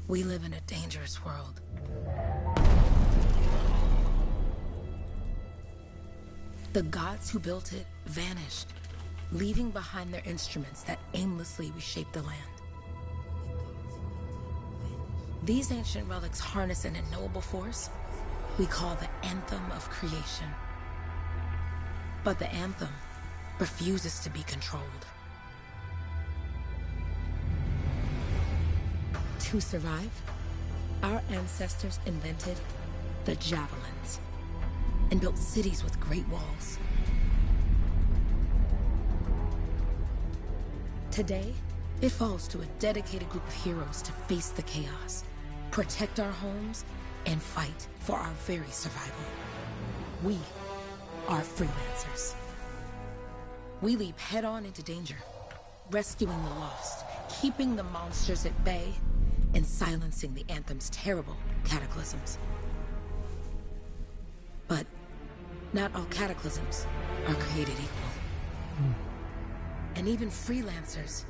We live in a dangerous world. The gods who built it vanished, leaving behind their instruments that aimlessly reshape the land. These ancient relics harness an unknowable force we call the Anthem of creation. But the Anthem refuses to be controlled. To survive, our ancestors invented the javelins and built cities with great walls. Today, it falls to a dedicated group of heroes to face the chaos, protect our homes, and fight for our very survival. We are freelancers. We leap head-on into danger, rescuing the lost, keeping the monsters at bay, and silencing the Anthem's terrible cataclysms. But not all cataclysms are created equal. And even freelancers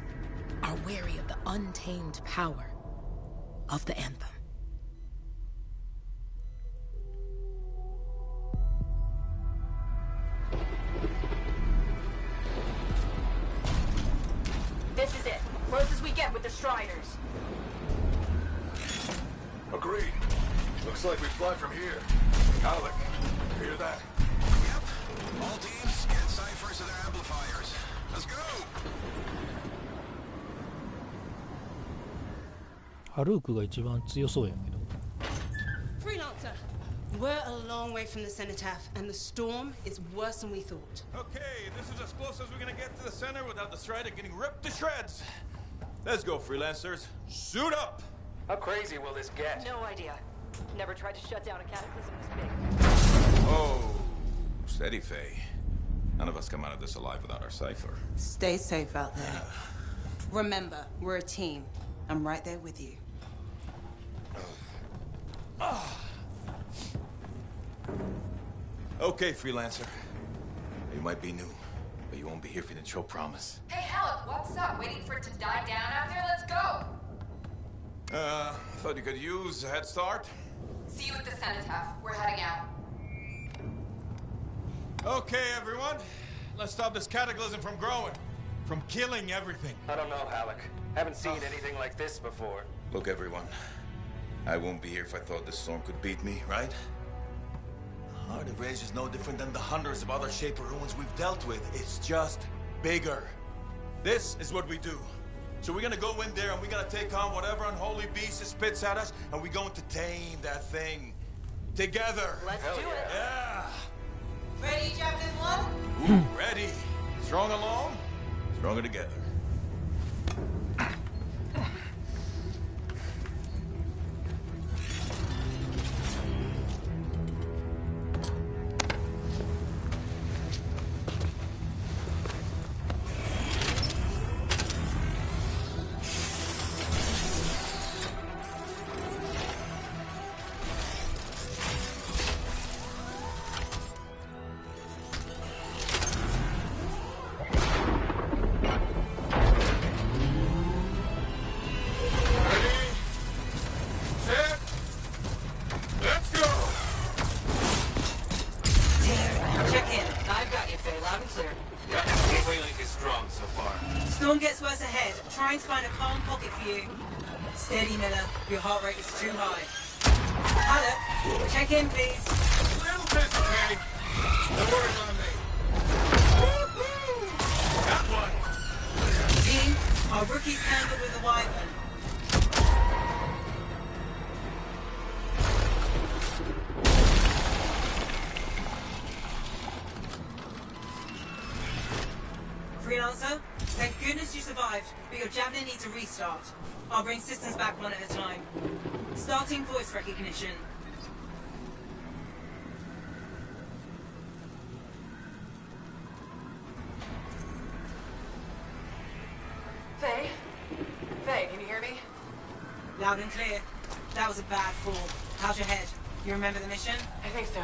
are wary of the untamed power of the Anthem. This is it. Close as we get with the Striders. Agreed. Looks like we fly from here. Alec, you hear that? Yep. All teams, get ciphers to their amplifiers. Let's go! ハルークが一番強そうやけど。 Freelancer, we're a long way from the cenotaph, and the storm is worse than we thought. Okay, this is as close as we're gonna get to the center without the Strider getting ripped to shreds. Let's go, freelancers. Suit up! How crazy will this get? No idea. Never tried to shut down a cataclysm this big. Oh, steady, Faye. None of us come out of this alive without our cipher. Stay safe out there. Remember, we're a team. I'm right there with you. Okay, freelancer. You might be new, but you won't be here for the show promise. Hey, Alec, what's up? Waiting for it to die down out there? Let's go! Thought you could use a head start. See you at the cenotaph. We're heading out. Okay, everyone. Let's stop this cataclysm from growing. From killing everything. I don't know, Alec. Haven't seen anything like this before. Look, everyone. I won't be here if I thought this storm could beat me, right? Heart of Rage is no different than the hundreds of other Shaper ruins we've dealt with. It's just bigger. This is what we do. So we're gonna go in there and we're gonna take on whatever unholy beast it spits at us, and we're going to tame that thing. Together. Let's do it. Yeah. Ready, Javelin 1? Ooh, ready. Strong alone, stronger together. Steady, Miller. Your heart rate is too high. Alec, check in, please. A little busy, Kenny. No worries on me. Got one. Team, our rookie's handled with the Wyvern. Freelancer, thank goodness you survived, but your Javelin needs a restart. I'll bring systems back one at a time. Starting voice recognition. Faye? Faye, can you hear me? Loud and clear. That was a bad fall. How's your head? You remember the mission? I think so.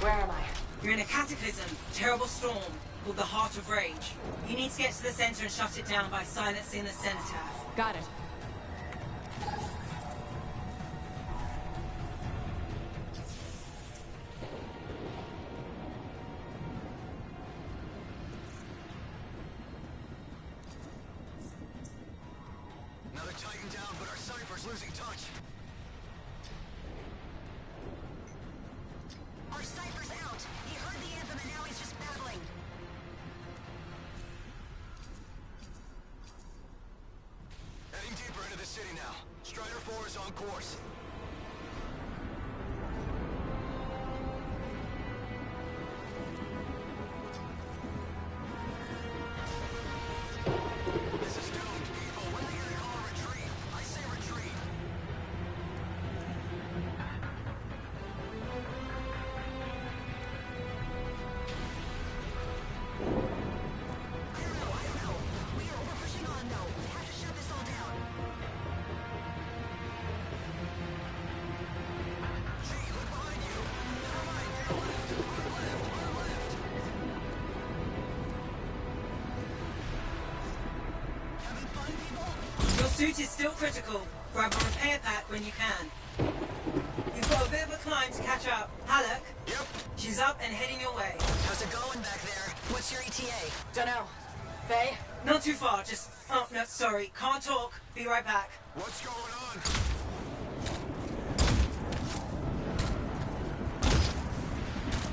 Where am I? You're in a cataclysm, terrible storm, called the Heart of Rage. You need to get to the center and shut it down by silencing the cenotaph. Got it. cipher's losing touch. Our cipher's out. He heard the anthem and now he's just babbling. Heading deeper into the city now. Strider 4 is on course. This is doomed, people. When I hear you call a retreat, I say retreat. I don't know. We're pushing on though. We have to shut this all down. Gee, look behind you. Never mind, to your left. Our left. Having fun, people? Your suit is still critical. Grab a repair pack when you can. You've got a bit of a climb to catch up. Halleck? Yep. She's up and heading your way. How's it going back there? What's your ETA? Dunno. Faye? Not too far, just... Oh, no, sorry. Can't talk. Be right back. What's going on?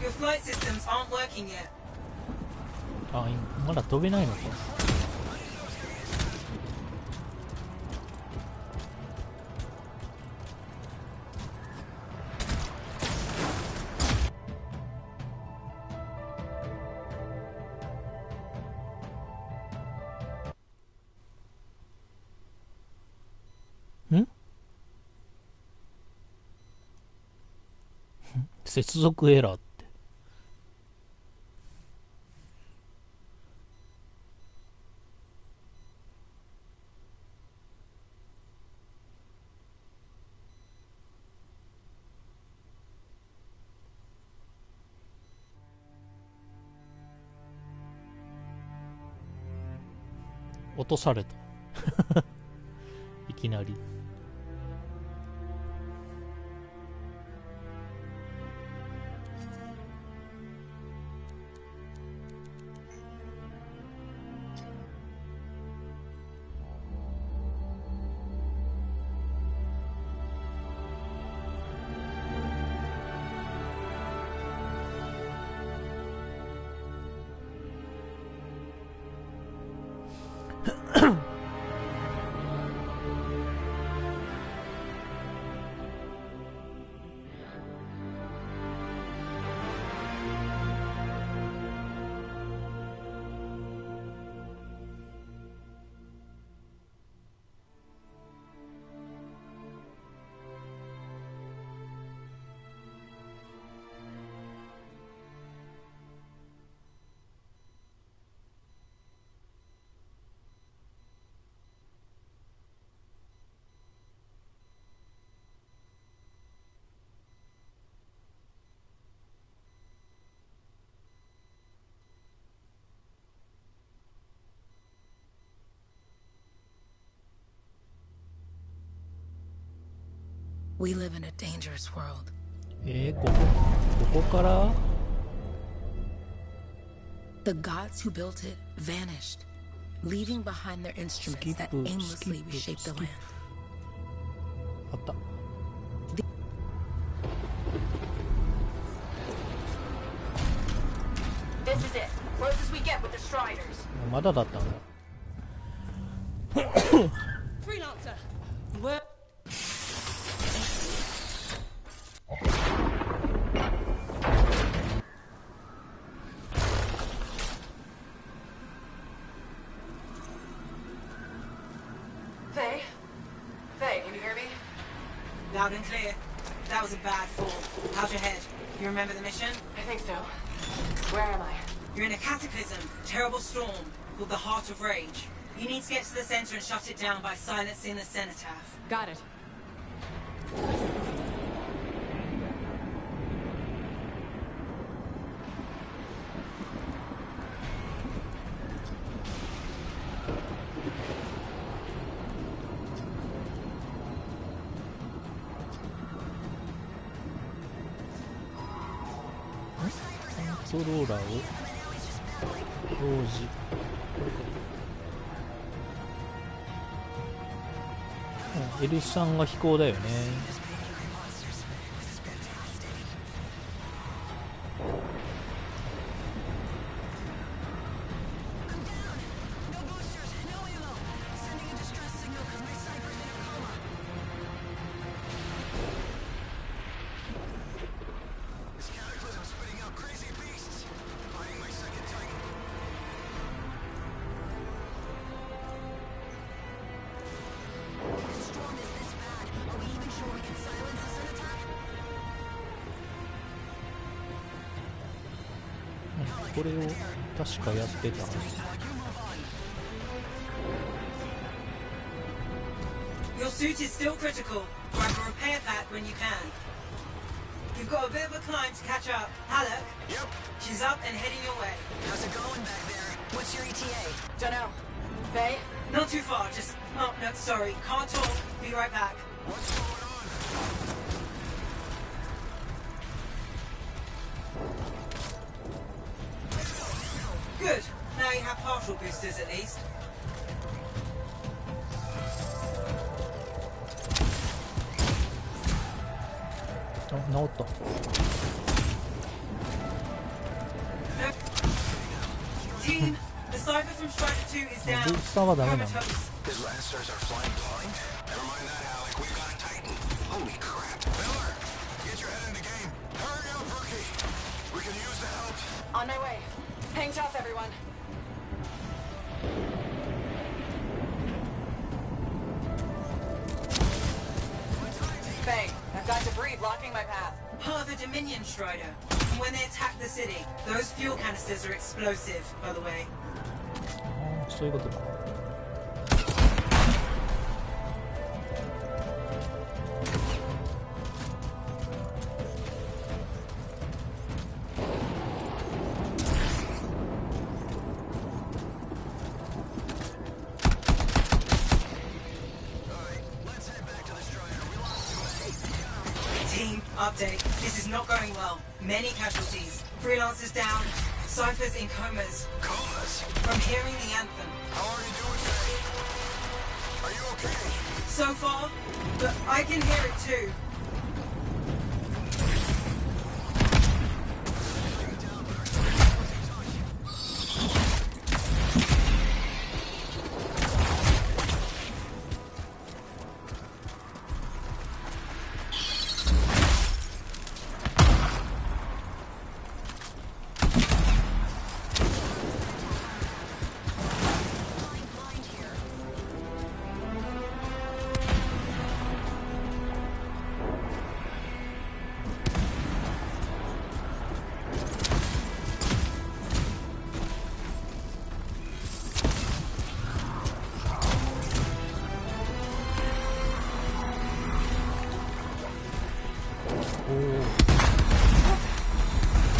Your flight systems aren't working yet. あ、まだ飛べないのか。ん接続エラーって。落とされた。いきなり。We live in a dangerous world. ここから The gods who built it vanished, leaving behind their instruments that aimlessly reshaped the land. あった。 This is it. Close as we get with the Striders. まだだったんだ。 Freelancer! Where? Faye? Faye, can you hear me? Loud and clear. That was a bad fall. How's your head? You remember the mission? I think so. Where am I? You're in a cataclysm, terrible storm, called the Heart of Rage. You need to get to the center and shut it down by silencing the cenotaph. Got it.コントローラーを表示。エルさんが飛行だよね。これを確かやってた。Your suit is still critical. Grab a repair pack when you can. You've got a bit of a climb to catch up. Halleck? Yep. She's up and heading your way. How's it going back there? What's your ETA? Dunno. Faye? Not too far, just... Oh, no, sorry. Can't talk. Be right back. What's going on? Good. Now you have partial boosters at least. Oh, 治った。Team, the Cypher from Strider 2 is down. ブースターはダメなんだ。 Comatose. His lancers are flying blind? Never mind that, Alec. We've got a Titan. Holy crap. Miller, get your head in the game. Hurry up, rookie. We can use the help. On my way. Hang tough, everyone. Faye, I've got debris blocking my path. Part of a Dominion Strider. And when they attack the city, those fuel canisters are explosive, by the way. ああ、そういうことか。Team, update. This is not going well. Many casualties. Freelancers down. Cyphers in comas. Comas? From hearing the anthem. How are you doing, Faye? Are you okay? So far, but I can hear it too.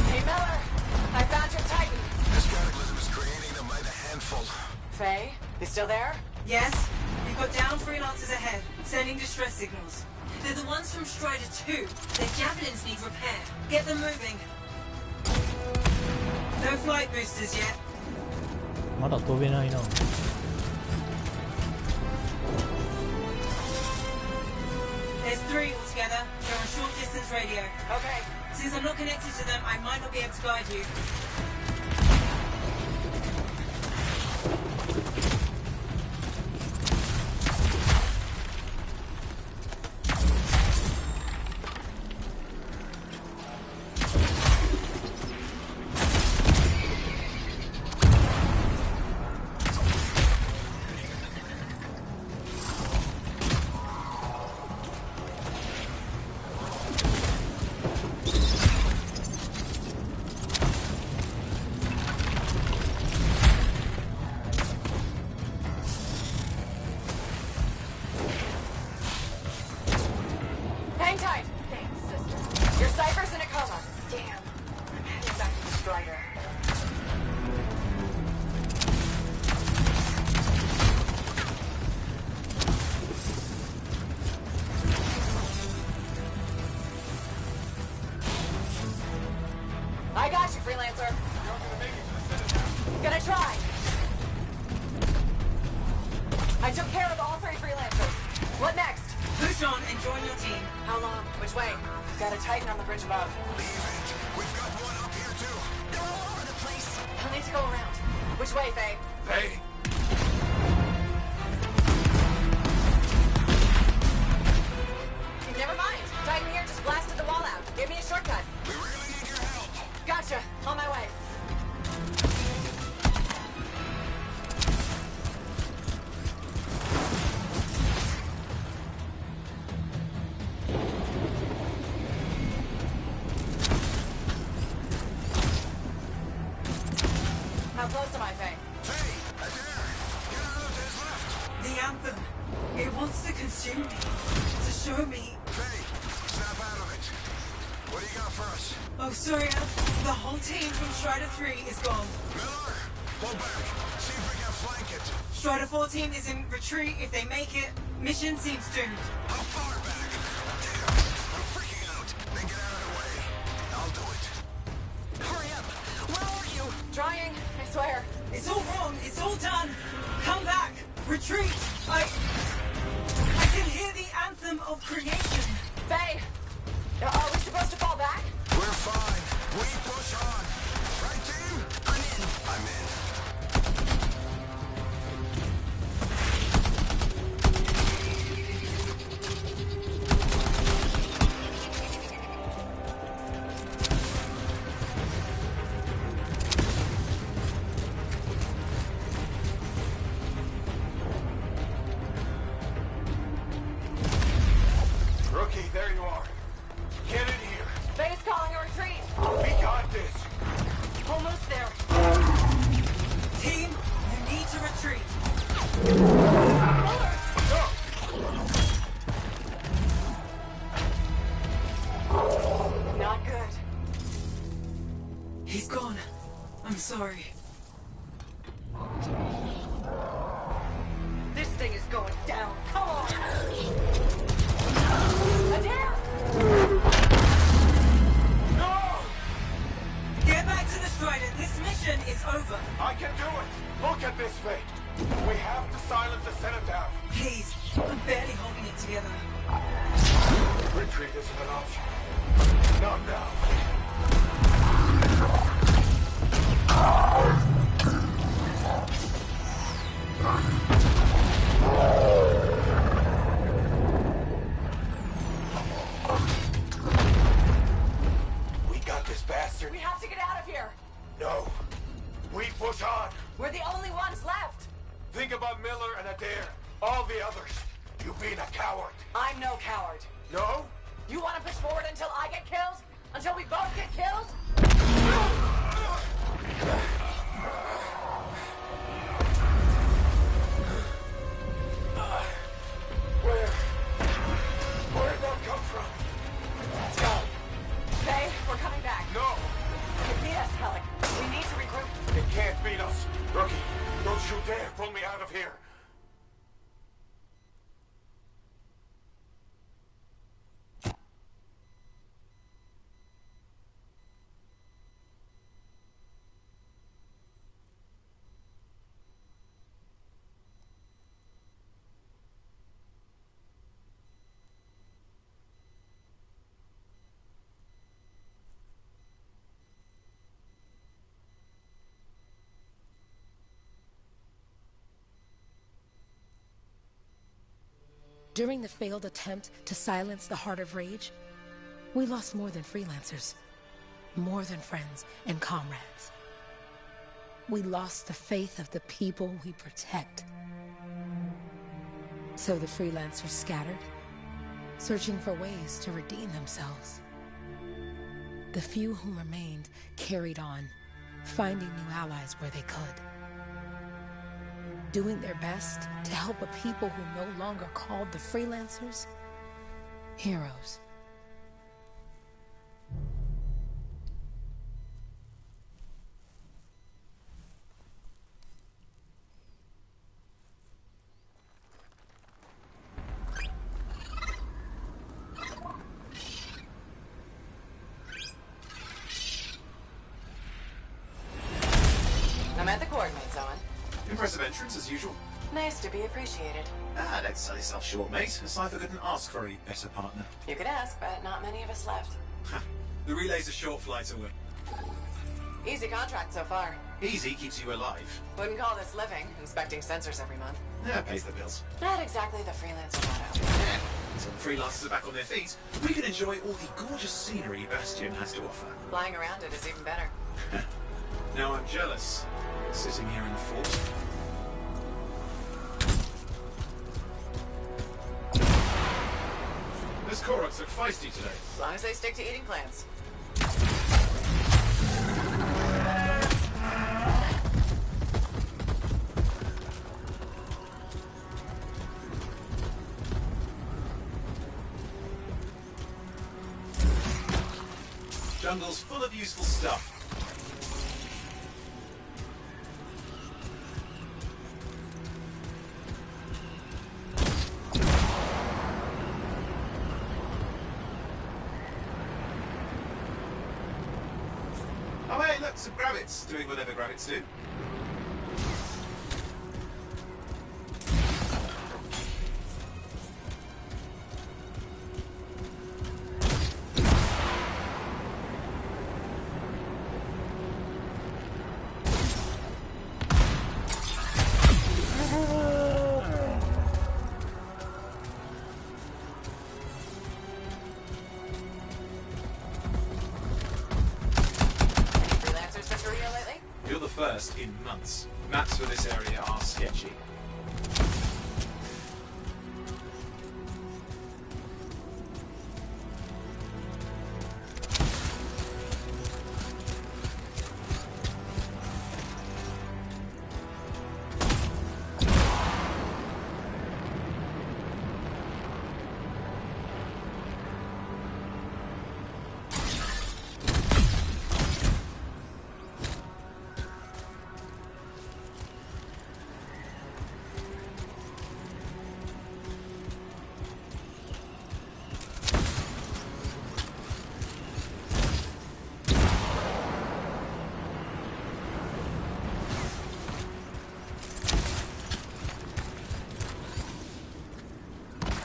Hey, Miller! I found your Titan. This cataclysm is creating them by the handful. Faye, you still there? Yes, we've got down freelancers ahead, sending distress signals. They're the ones from Strider 2. Their javelins need repair. Get them moving. No flight boosters yet. まだ飛べないな。There's 3 altogether. They're on short distance radio. Okay. Since I'm not connected to them, I might not be able to guide you. Got a Titan on the bridge above. Leave it. We've got one up here, too. They're all over the place. I'll need to go around. Which way, Faye? Hey, Never mind. Titan here just blasted the wall out. Give me a shortcut. We really need your help. Gotcha. On my way. How close am I, Faye? Hey, Adair. Get out of his left. The Anthem. It wants to consume me. To show me. Hey, snap out of it. What do you got for us? Oh, sorry. The whole team from Strider 3 is gone. Miller, pull back. See if we can flank it. Strider 14 is in retreat. If they make it, mission seems doomed. How far back? Damn, I'm freaking out. Then get out of the way. I'll do it. Hurry up. Where are you? Trying, I swear. It's all wrong. It's all done. Come back. Retreat. I can hear the anthem of creation. Faye! Are we supposed to fall back? We're fine. We push on. Right, team? I'm in. I'm in. rookie, there you are. Get in here. Faye's calling a retreat. We got this. Almost there. Team, you need to retreat. Not good. He's gone. I'm sorry. This thing is going down. Come on. Adair! No! Get back to the Strider. This mission is over. I can do it. Look at this thing. We have to silence the cenotaph. Please, I'm barely holding it together. Retreat isn't an option. Not now. We got this bastard. We have to get out of here. No. We push on. We're the only ones left. Think about Miller and Adair. All the others. You being a coward. I'm no coward. No? You want to push forward until I get killed? Until we both get killed? Where'd that come from? Let's go. Faye, we're coming back. No. You beat us, Helic. We need to regroup. It can't beat us. Rookie, don't you dare pull me out of here. During the failed attempt to silence the Heart of Rage, we lost more than freelancers, more than friends and comrades. We lost the faith of the people we protect. So the freelancers scattered, searching for ways to redeem themselves. The few who remained carried on, finding new allies where they could. Doing their best to help a people who no longer called the freelancers heroes. I'm at the coordinates, Owen. Impressive entrance as usual. Nice to be appreciated. Ah, don't sell yourself short, mate. A cipher couldn't ask for a better partner. You could ask, but not many of us left. The relay's a short flight away. Easy contract so far. Easy keeps you alive. Wouldn't call this living, inspecting sensors every month. Yeah, pays the bills. Not exactly the freelancer motto. Yeah. Until the freelancers are back on their feet, we can enjoy all the gorgeous scenery Bastion has to offer. Flying around it is even better. Now I'm jealous, sitting here in the fort. Those Koroks look feisty today. As long as they stick to eating plants. Jungle's full of useful stuff. Oh hey, look, some grabbits doing whatever grabbits do. First in months. Maps for this area are sketchy.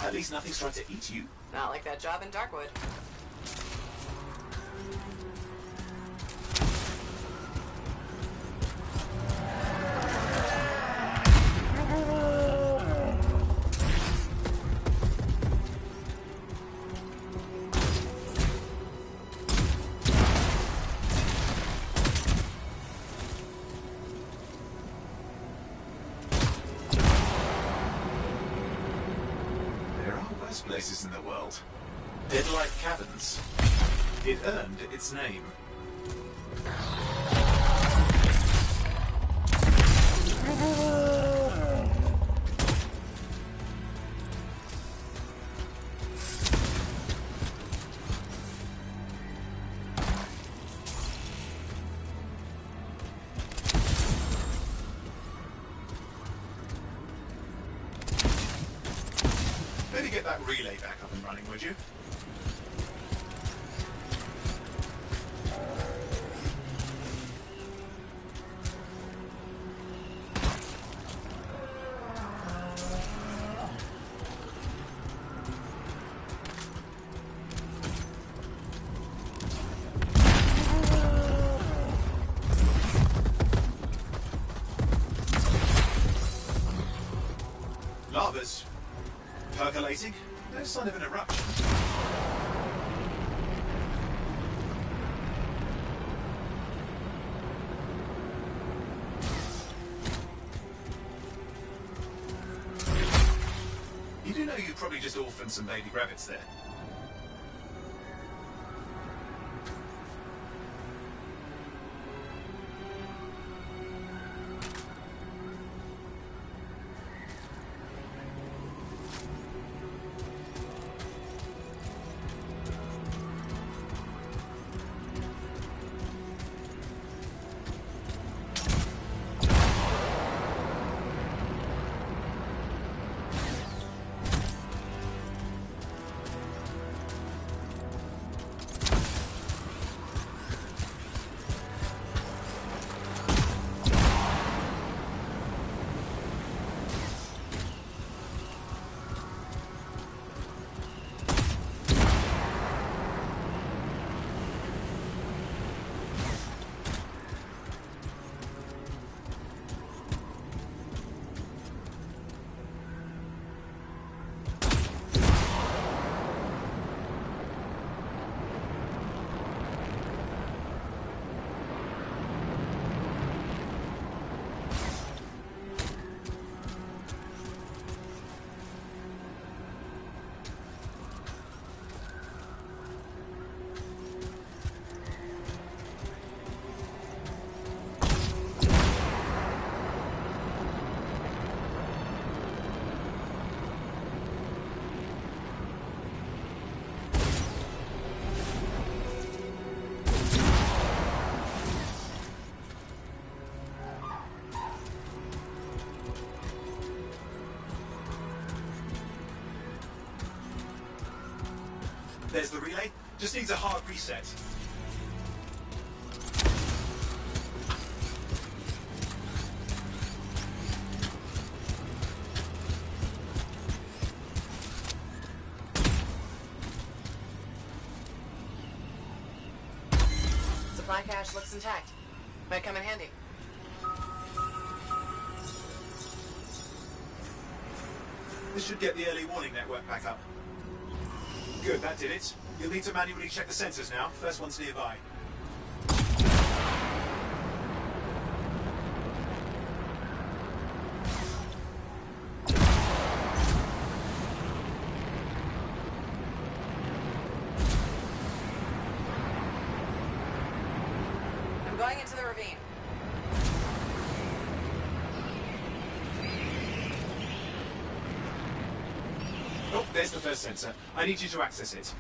At least nothing's trying to eat you. Not like that job in Darkwood. Places in the world. Dead-like caverns. It earned its name. Maybe get that relay back up and running, would you? Lava's percolating. No sign of an eruption. You do know you probably just orphaned some baby rabbits there. There's the relay. Just needs a hard reset. Supply cache looks intact. Might come in handy. This should get the early warning network back up. Good, that did it. You'll need to manually check the sensors now. First one's nearby. I'm going into the ravine. Oh, there's the first sensor. I need you to access it.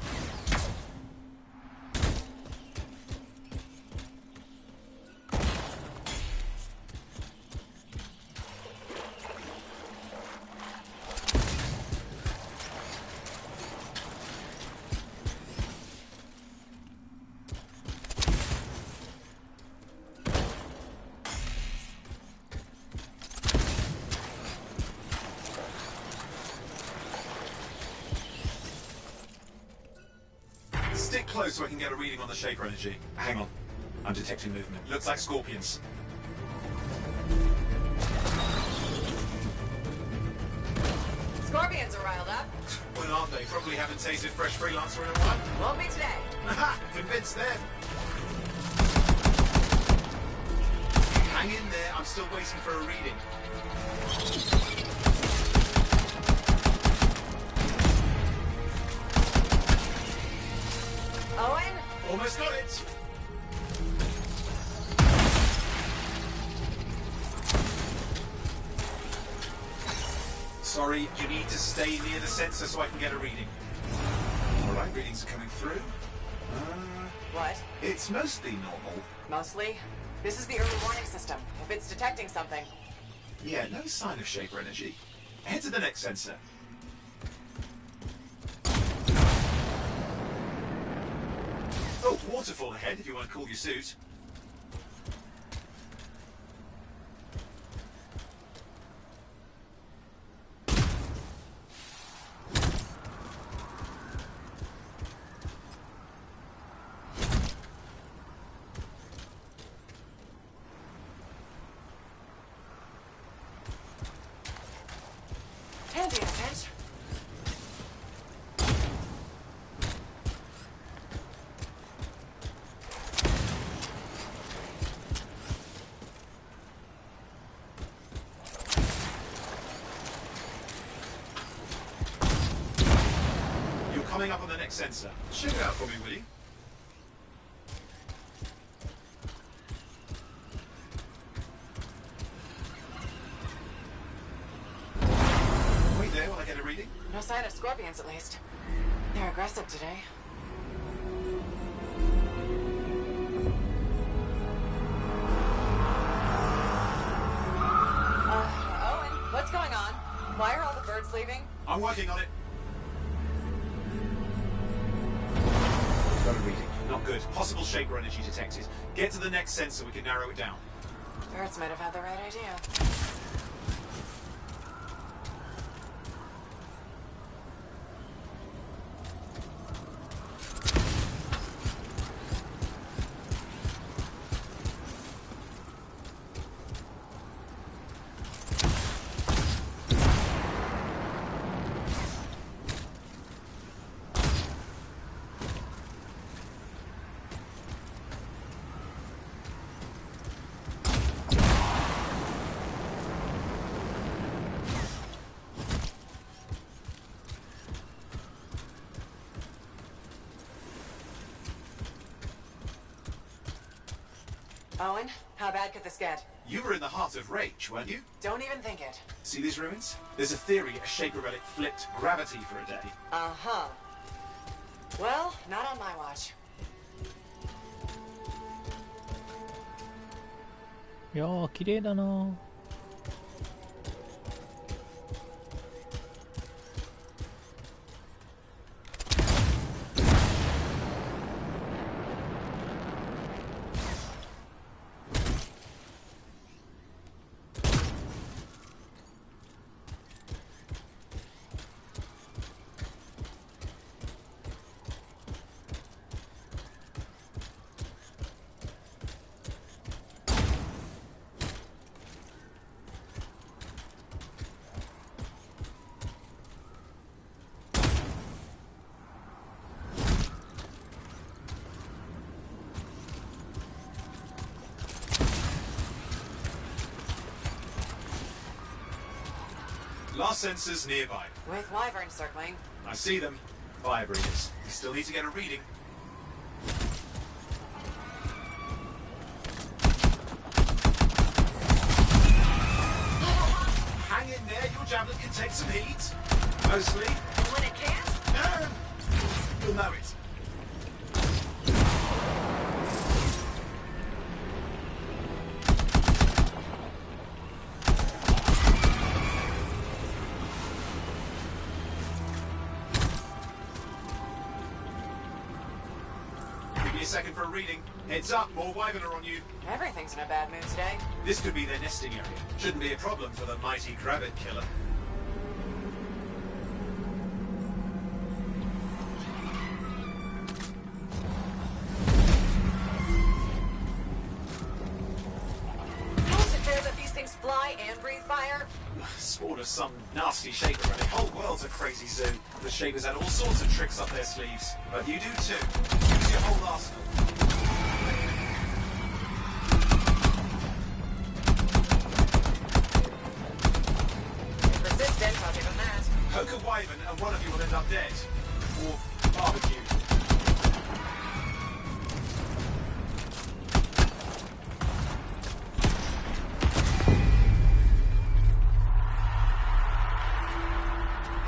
Stick close so I can get a reading on the Shaper energy. Hang on. I'm detecting movement. Looks like scorpions. Scorpions are riled up. Well, aren't they? Probably haven't tasted fresh freelancer in a while. Won't be today. Aha! Convinced them. Hang in there. I'm still waiting for a reading. Owen? Almost got it. Sorry, you need to stay near the sensor so I can get a reading. All right, readings are coming through. What? It's mostly normal. Mostly? This is the early warning system. If it's detecting something. Yeah, no sign of Shaper energy. Head to the next sensor. Oh, waterfall ahead if you want to cool your suit. Handy in a pinch. You're coming up on the next sensor. Shoot it out for me, will you? Wait there while I get a reading. No sign of scorpions, at least. They're aggressive today. Owen, what's going on? Why are all the birds leaving? I'm working on it. Got a reading. Not good. Possible Shaper energy detected. Get to the next sensor, we can narrow it down. Birds might have had the right idea. Owen, how bad could this get? You were in the heart of Rage, weren't you? Don't even think it. See these ruins? There's a theory a Shaper relic flipped gravity for a day. Uh-huh. Well, not on my watch. いやー綺麗だなー。are sensors nearby. With wyverns circling. I see them. Fire breathers. You still need to get a reading. Hang in there, your javelin can take some heat. Mostly. When it can't? You'll know it. Give me a second for a reading. Heads up, more wyvern are on you. Everything's in a bad mood today. This could be their nesting area. Shouldn't be a problem for the mighty Grabbit killer. How's it fair that these things fly and breathe fire? Spawn of some nasty shaper, and the whole world's a crazy zoo. The shapers had all sorts of tricks up their sleeves. But you do too. Use your whole arsenal. Persistent, I'll give them that. Poke a wyvern and one of you will end up dead. Or barbecue.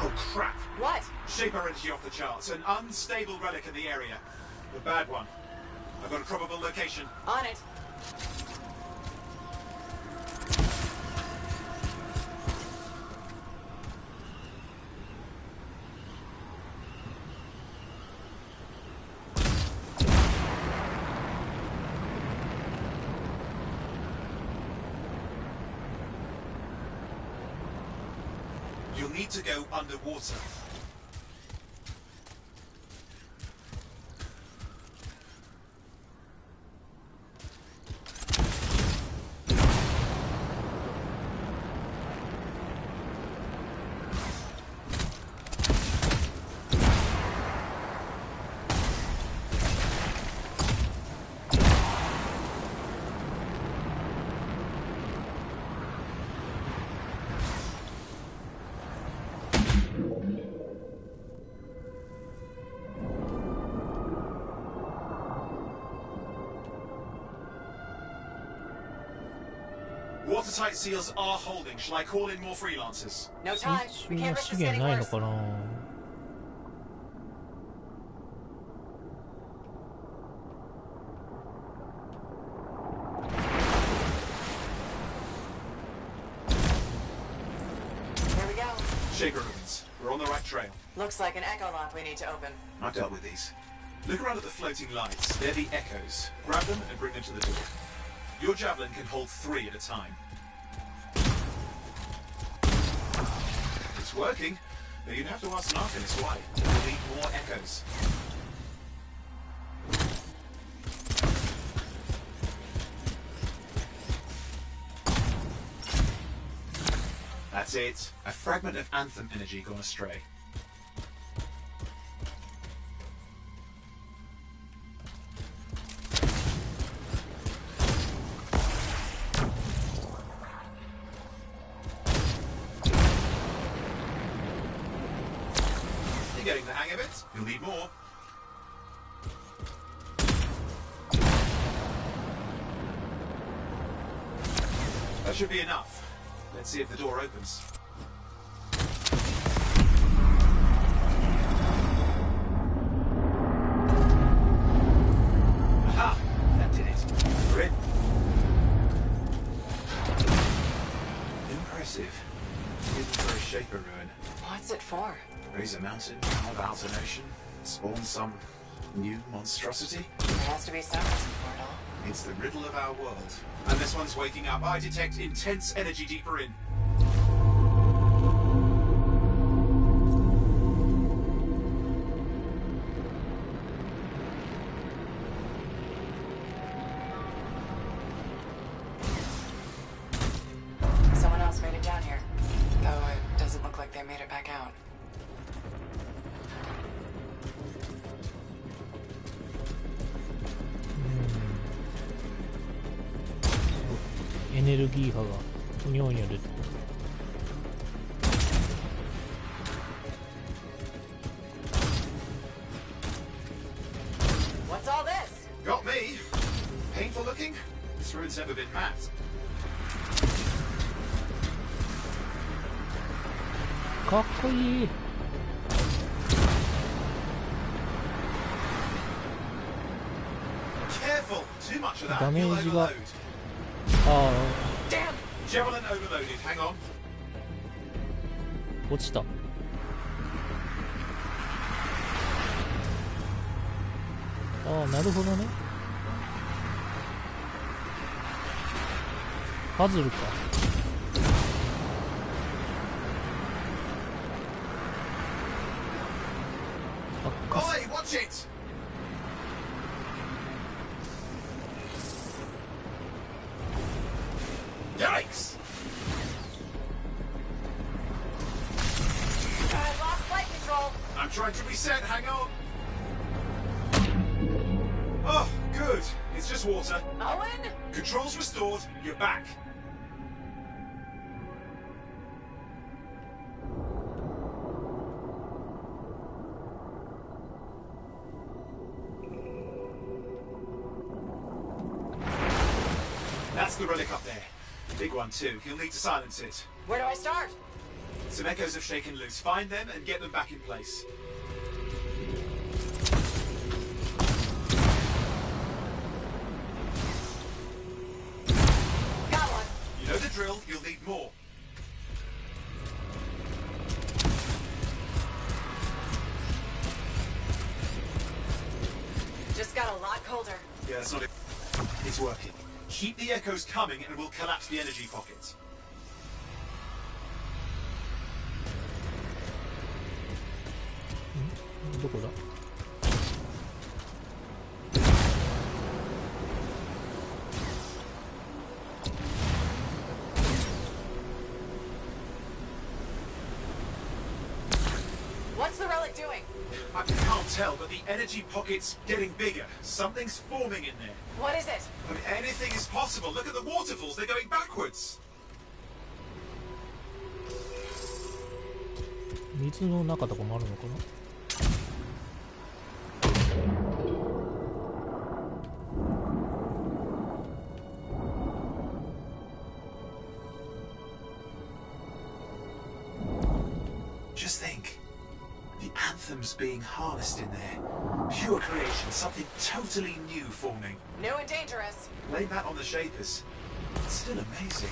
Oh crap! What? Shaper energy off the charts. An unstable relic in the area. The bad one. I've got a probable location. On it. You'll need to go underwater. Watertight seals are holding. Shall I call in more freelancers? No time. We 水 can't の risk 資 this 源 getting ないの worse. かな。 Here we go. Shaper ruins. We're on the right trail. Looks like an echo lock we need to open. I've dealt with these. Look around at the floating lights. They're the echoes. Grab them and bring them to the door. Your javelin can hold 3 at a time. It's working, but you'd have to ask an arcanist why. We'll need more echoes. That's it. A fragment of Anthem energy gone astray. You're getting the hang of it. You'll need more. That should be enough. Let's see if the door opens. Aha! That did it. We're in. Impressive. Even for a shaper ruin. What's it for? Raise a mountain, carve out an ocean, spawn some new monstrosity. There has to be some reason for it all. It's the riddle of our world. And this one's waking up. I detect intense energy deeper in. Someone else made it down here. Though it doesn't look like they made it back out. エネルギー波がふにょふにょ出てる。asteroid's ever been mapped. かっこいい。 Careful! Too much of that. ダメ You'll ージが overload. あ Damn! Javelin overloaded. Hang on. あ落ちた。ああなるほどね。パズルか。あ、 Oi, watch it! Yikes! I lost flight control. I'm trying to reset. Hang on. Oh, good. It's just water. Owen? Controls restored. You're back. That's the relic up there. Big one too. You'll need to silence it. Where do I start? Some echoes have shaken loose. Find them and get them back in place. Got one. You know the drill. You'll need more. Just got a lot colder. Yeah, that's not it. It's working. Keep the echoes coming and we'll collapse the energy pocket. どこだ。 What's the relic doing? I can't tell, but the energy pocket's getting bigger. Something's forming in there. What is it? I mean, anything is possible. Look at the waterfalls. They're going backwards. 水の中とかもあるのかな。 Just think. The Anthem's being harnessed in there. Pure creation, something totally new forming. New and dangerous. Blame that on the Shapers. It's still amazing.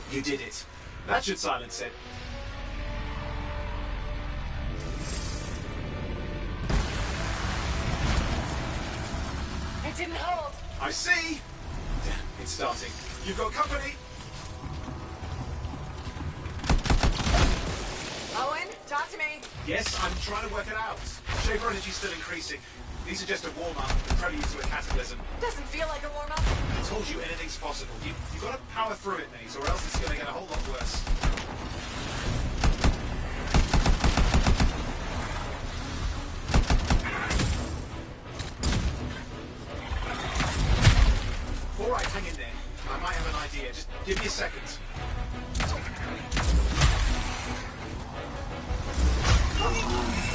You did it. That should silence it. It didn't hold. I see. Damn, it's starting. You've got company. Owen, talk to me. Yes, I'm trying to work it out. Shaper energy's still increasing. These are just a warm-up, the prelude to a cataclysm. Doesn't feel like a warm-up. I told you anything's possible. You've got to power through it, Maze, or else it's going to get a whole lot worse. All right, hang in there. I might have an idea. Just give me a second.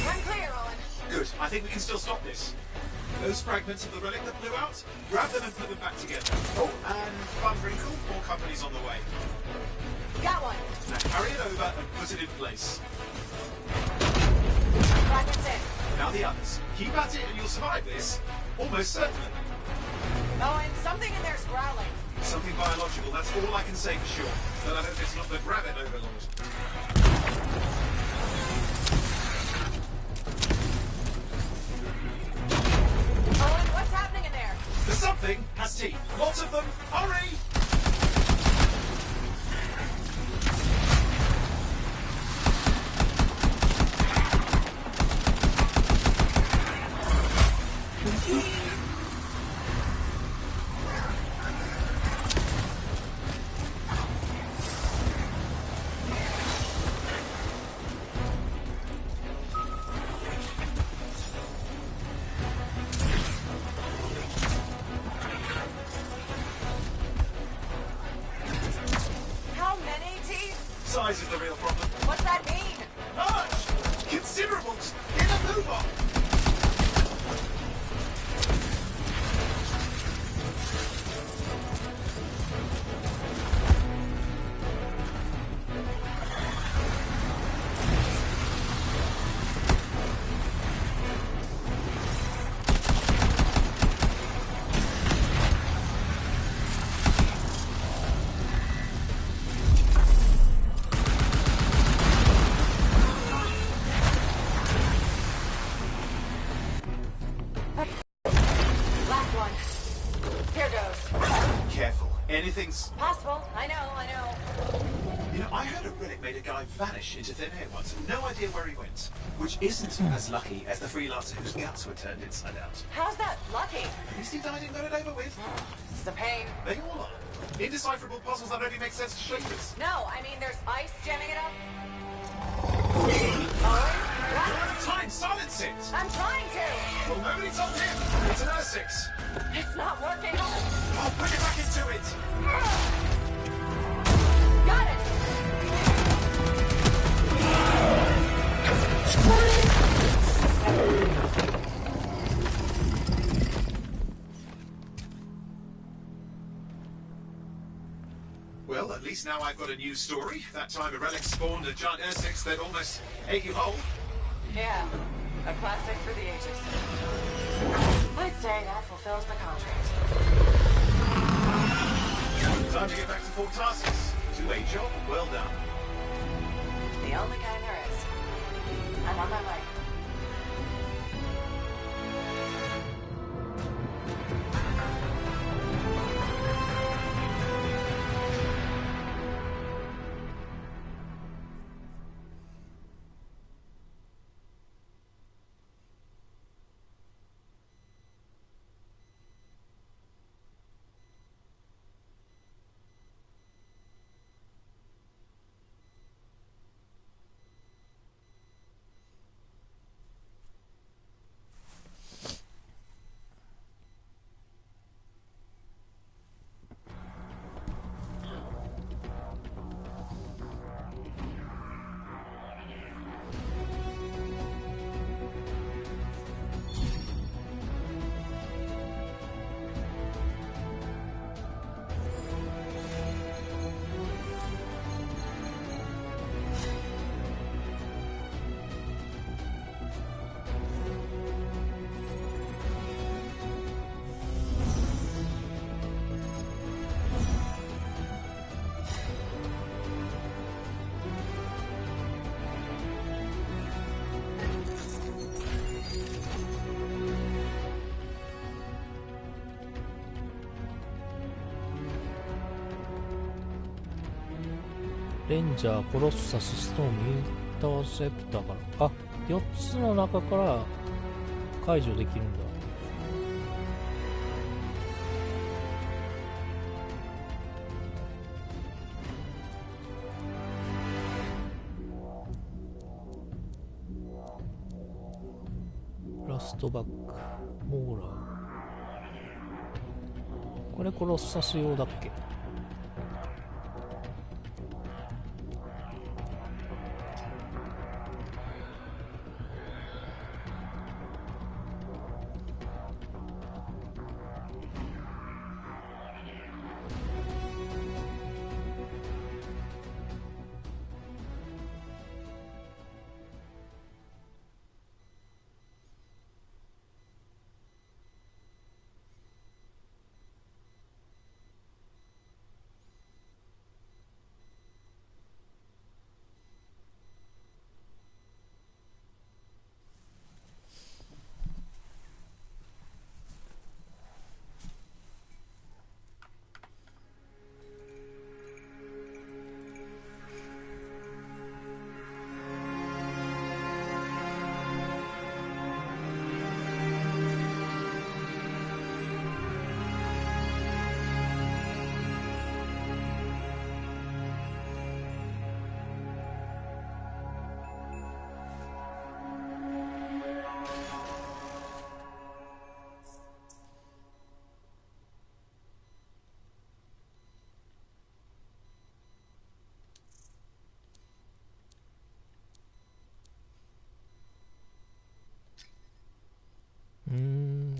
Run clear, Owen. Good. I think we can still stop this. Those fragments of the relic that blew out, grab them and put them back together. Oh, and fun wrinkle, more companies on the way. Got one. Now carry it over and put it in place. Fragments in. Now the others. Keep at it and you'll survive this. Almost certainly. Owen, something in there's growling. Something biological, that's all I can say for sure. But I hope it's not the Grabbit Overlord. Owen, what's happening in there? The something has teeth. Lots of them. Hurry! How many teeth? Size is the real problem. What's that mean? Large! Considerable! In a move on! Last one. Here goes. Careful. Anything's... Possible. I know. You know, I heard a relic made a guy vanish into thin air once and no idea where he went. Which isn't as lucky as the freelancer whose guts were turned inside out. How's that lucky? At least he died and got it over with. This is a pain. They all are. Indecipherable puzzles that only make sense to shapers. No, I mean there's ice jamming it up. You're Owen, out of time! Silence it! I'm trying to. Well, nobody told him! It's an R6! It's not working. I'll put it back into it! Got it. Well, at least now I've got a new story. That time a relic spawned a giant R6 that almost ate you whole. Yeah, a classic for the ages. I'd say that fulfills the contract. Time to get back to full tasks. To a job well done. The only kind there is. I'm on my way.レンジャー、コロッサス、ストーム、インターセプターから。あ、4つの中から解除できるんだ。ラストバック、モーラー。これコロッサス用だっけ？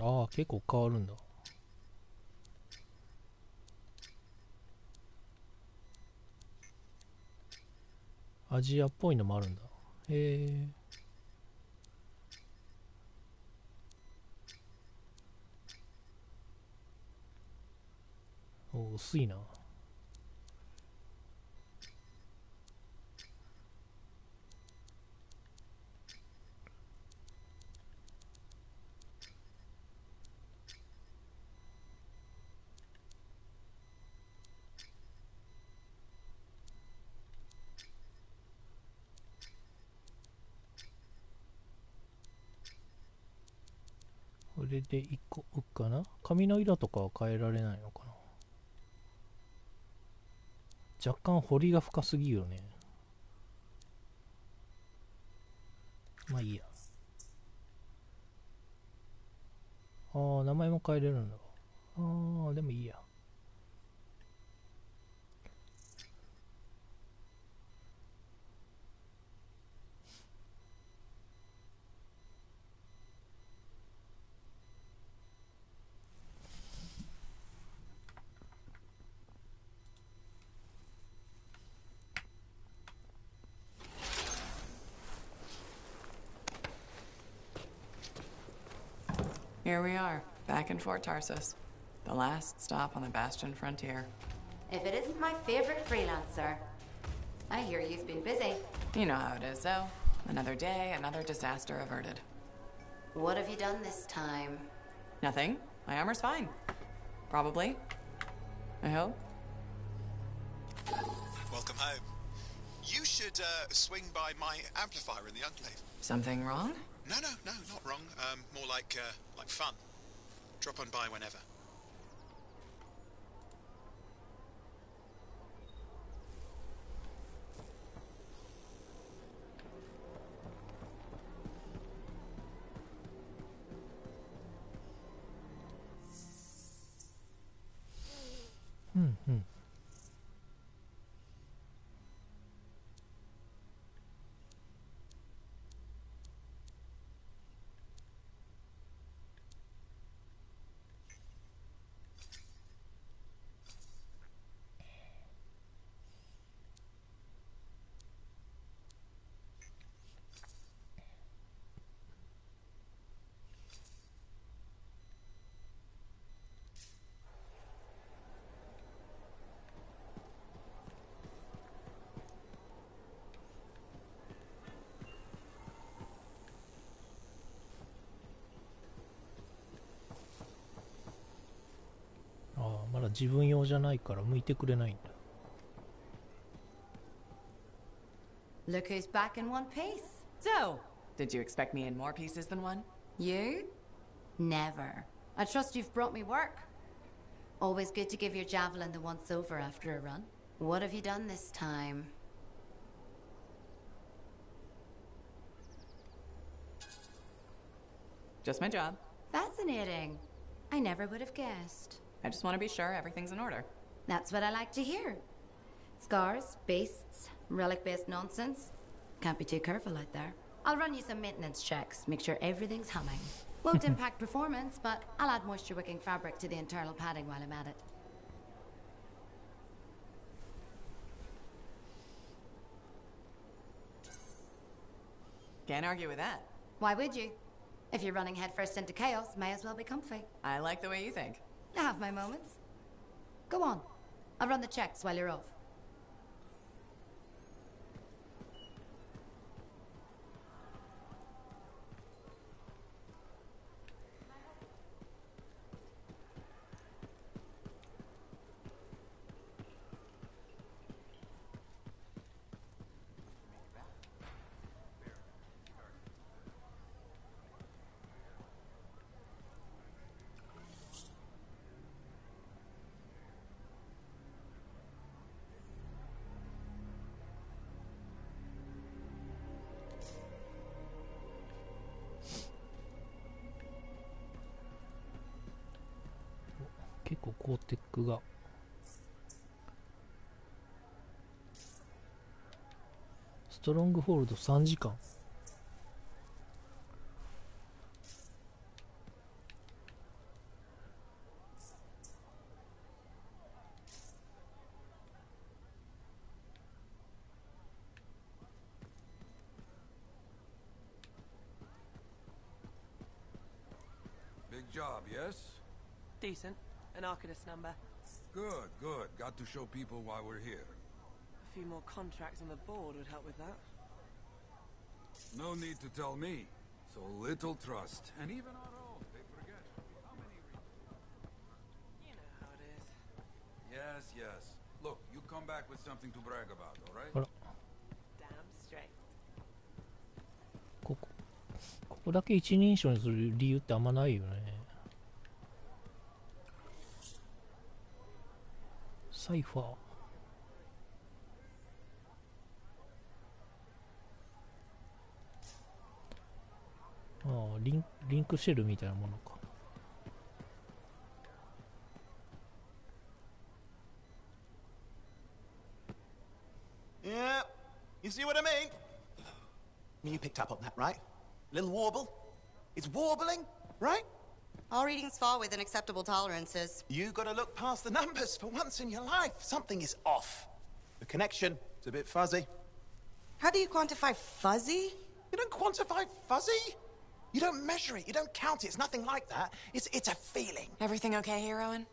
ああ、結構変わるんだ。アジアっぽいのもあるんだ。へえ。お、薄いな。これで1個置くかな。髪の色とかは変えられないのかな。若干彫りが深すぎるよね。まあいいや。ああ、名前も変えれるんだ。ああ、でもいいや。Here we are, back in Fort Tarsus. The last stop on the Bastion frontier. If it isn't my favorite freelancer. I hear you've been busy. You know how it is, though. Another day, another disaster averted. What have you done this time? Nothing. My armor's fine. Probably. I hope. Welcome home. You should swing by my amplifier in the Enclave. Something wrong? No, not wrong. More like fun. Drop on by whenever. Hmm. まだ自分用じゃないから向いてくれないんだ。Look who's back in one piece. So, Did you expect me in more pieces than one? You? Never. I trust you've brought me work. Always good to give your javelin the once-over after a run. What have you done this time? Just my job. Fascinating. I never would have guessed. I just want to be sure everything's in order. That's what I like to hear. Scars, beasts, relic-based nonsense. Can't be too careful out there. I'll run you some maintenance checks, make sure everything's humming. Won't impact performance, but I'll add moisture-wicking fabric to the internal padding while I'm at it. Can't argue with that. Why would you? If you're running headfirst into chaos, may as well be comfy. I like the way you think. I have my moments. Go on. I'll run the checks while you're off.結構高テックがストロングホールド3時間。Big job, yes? Decent. An Arcanist number. Good, good. Got to show people why we're here. A few more contracts on the board would help with that. No need to tell me. So little trust. And even our own, they forget. How many... You know how it is. Yes, yes. Look, you come back with something to brag about, all right? Damn straight. ここだけ一人称にする理由ってあんまないよね。サイファー。ああ、リンクシェルみたいなものか。Yeah, you see what I mean? You picked up on that, right? Little warble? It's warbling, right? All readings fall within acceptable tolerances. You gotta look past the numbers for once in your life. Something is off. The connection is a bit fuzzy. How do you quantify fuzzy? You don't quantify fuzzy? You don't measure it, you don't count it, it's nothing like that. It's a feeling. Everything okay here, Owen?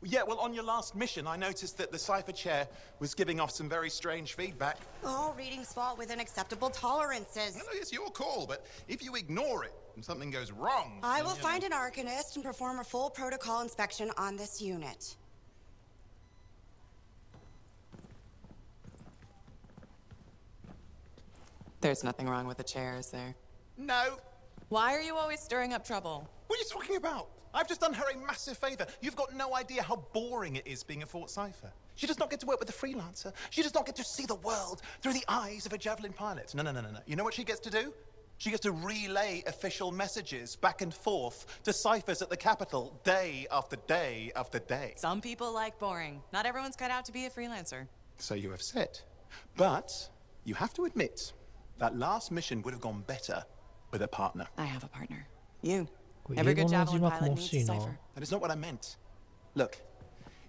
Yeah, well, on your last mission, I noticed that the cipher chair was giving off some very strange feedback. All readings fall within acceptable tolerances. Well, it's your call, but if you ignore it and something goes wrong... I will find an Arcanist and perform a full protocol inspection on this unit. There's nothing wrong with the chair, is there? No. Why are you always stirring up trouble? What are you talking about? I've just done her a massive favor. You've got no idea how boring it is being a Fort Cipher. She does not get to work with a freelancer. She does not get to see the world through the eyes of a Javelin pilot. No. You know what she gets to do? She gets to relay official messages back and forth to ciphers at the capital day after day after day. Some people like boring. Not everyone's cut out to be a freelancer. So you have said. But you have to admit that last mission would have gone better with a partner. I have a partner. You. Every good Javelin pilot needs a cipher. That is not what I meant. Look,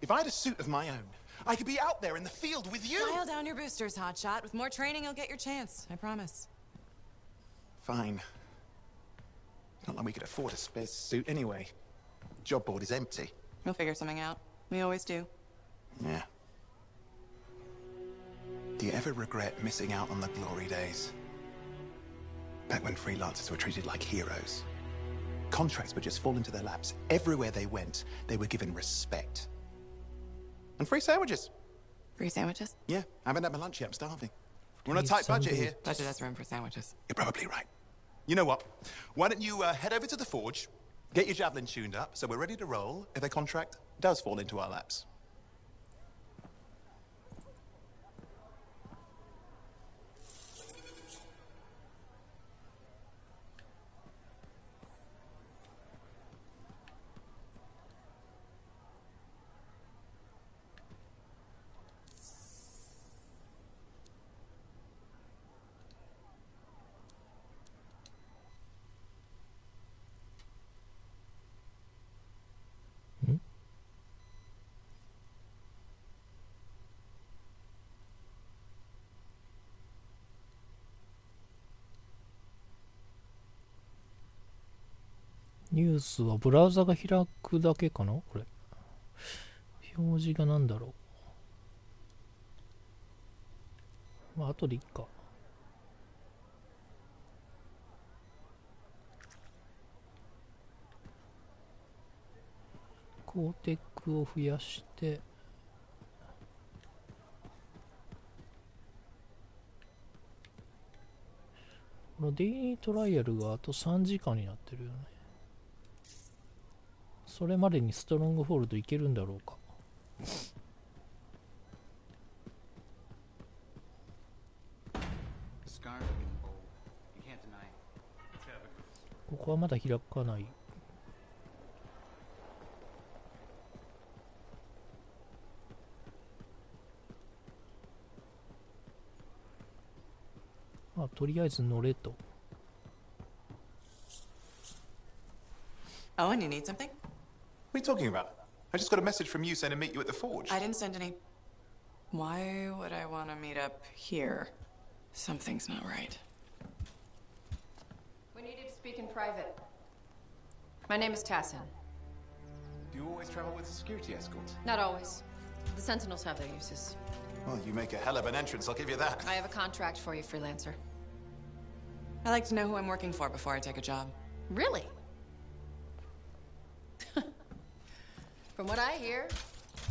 if I had a suit of my own, I could be out there in the field with you. Dial down your boosters, hotshot. With more training, you'll get your chance. I promise. Fine. It's not like we could afford a spare suit anyway. Job board is empty. We'll figure something out. We always do. Yeah. Do you ever regret missing out on the glory days? Back when freelancers were treated like heroes. Contracts would just fall into their laps. Everywhere they went, they were given respect. And free sandwiches. Free sandwiches? Yeah, I haven't had my lunch yet. I'm starving. We're on a tight budget here. Budget has room for sandwiches. You're probably right. You know what? Why don't you head over to the forge, get your javelin tuned up, so we're ready to roll if a contract does fall into our laps. Hmm? ニュースはブラウザが開くだけかなこれ。表示がなんだろう。まあ、後でいいか。コーテックを増やして、このデイリートライアルがあと3時間になってるよね。それまでにストロングホールドいけるんだろうか。ここはまだ開かない。あ、とりあえず乗れと。Owen, you need something? What are you talking about? I just got a message from you saying to meet you at the forge. I didn't send any. Why would I want to meet up here? Something's not right. We needed to speak in private. My name is Tassin. Do you always travel with a security escort? Not always. The Sentinels have their uses. Well, you make a hell of an entrance, I'll give you that. I have a contract for you, freelancer. I like to know who I'm working for before I take a job. Really? From what I hear,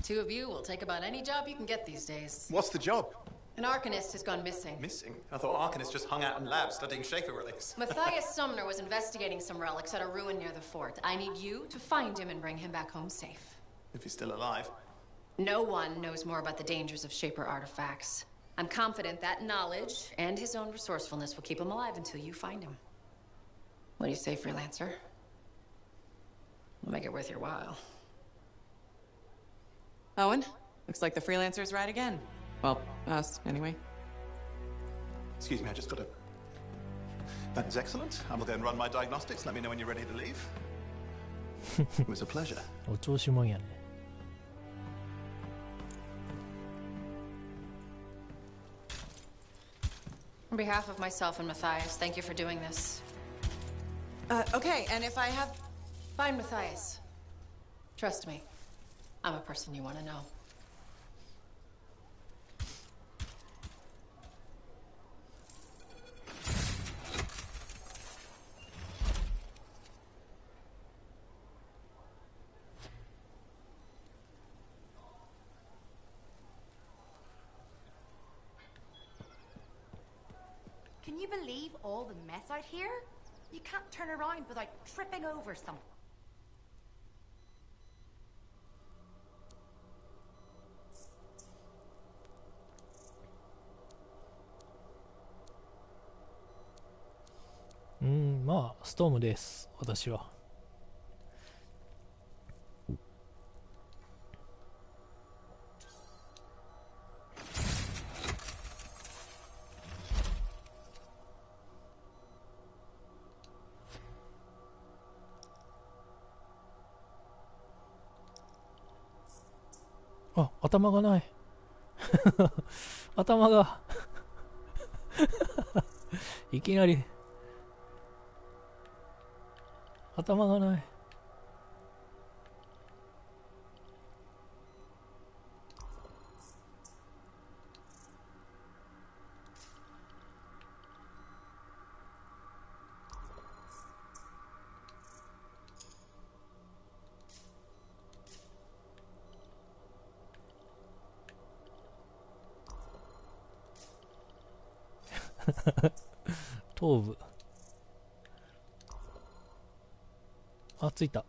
two of you will take about any job you can get these days. What's the job? An Arcanist has gone missing. Missing? I thought Arcanists just hung out in labs studying Shaper relics. Matthias Sumner was investigating some relics at a ruin near the fort. I need you to find him and bring him back home safe. If he's still alive. No one knows more about the dangers of Shaper artifacts. I'm confident that knowledge and his own resourcefulness will keep him alive until you find him. What do you say, freelancer? We'll make it worth your while. Owen, looks like the freelancer's right again. Well, us, anyway. Excuse me, I just got to... That is excellent. I will go and run my diagnostics. Let me know when you're ready to leave. It was a pleasure. お調子もんやね。On behalf of myself and Matthias, thank you for doing this. Okay, and if I have... Fine, Matthias. Trust me. I'm a person you want to know. Can you believe all the mess out here? You can't turn around without tripping over something. Mm, まあストームです。私は。あ、頭がない。頭がいきなり頭がない。頭部。あ、着いた。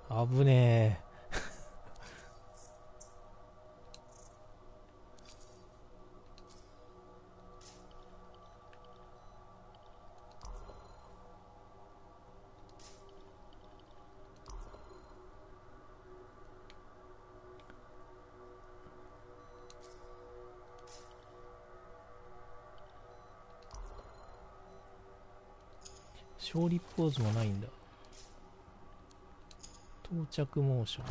危ねえ。勝利ポーズもないんだ。到着モーショ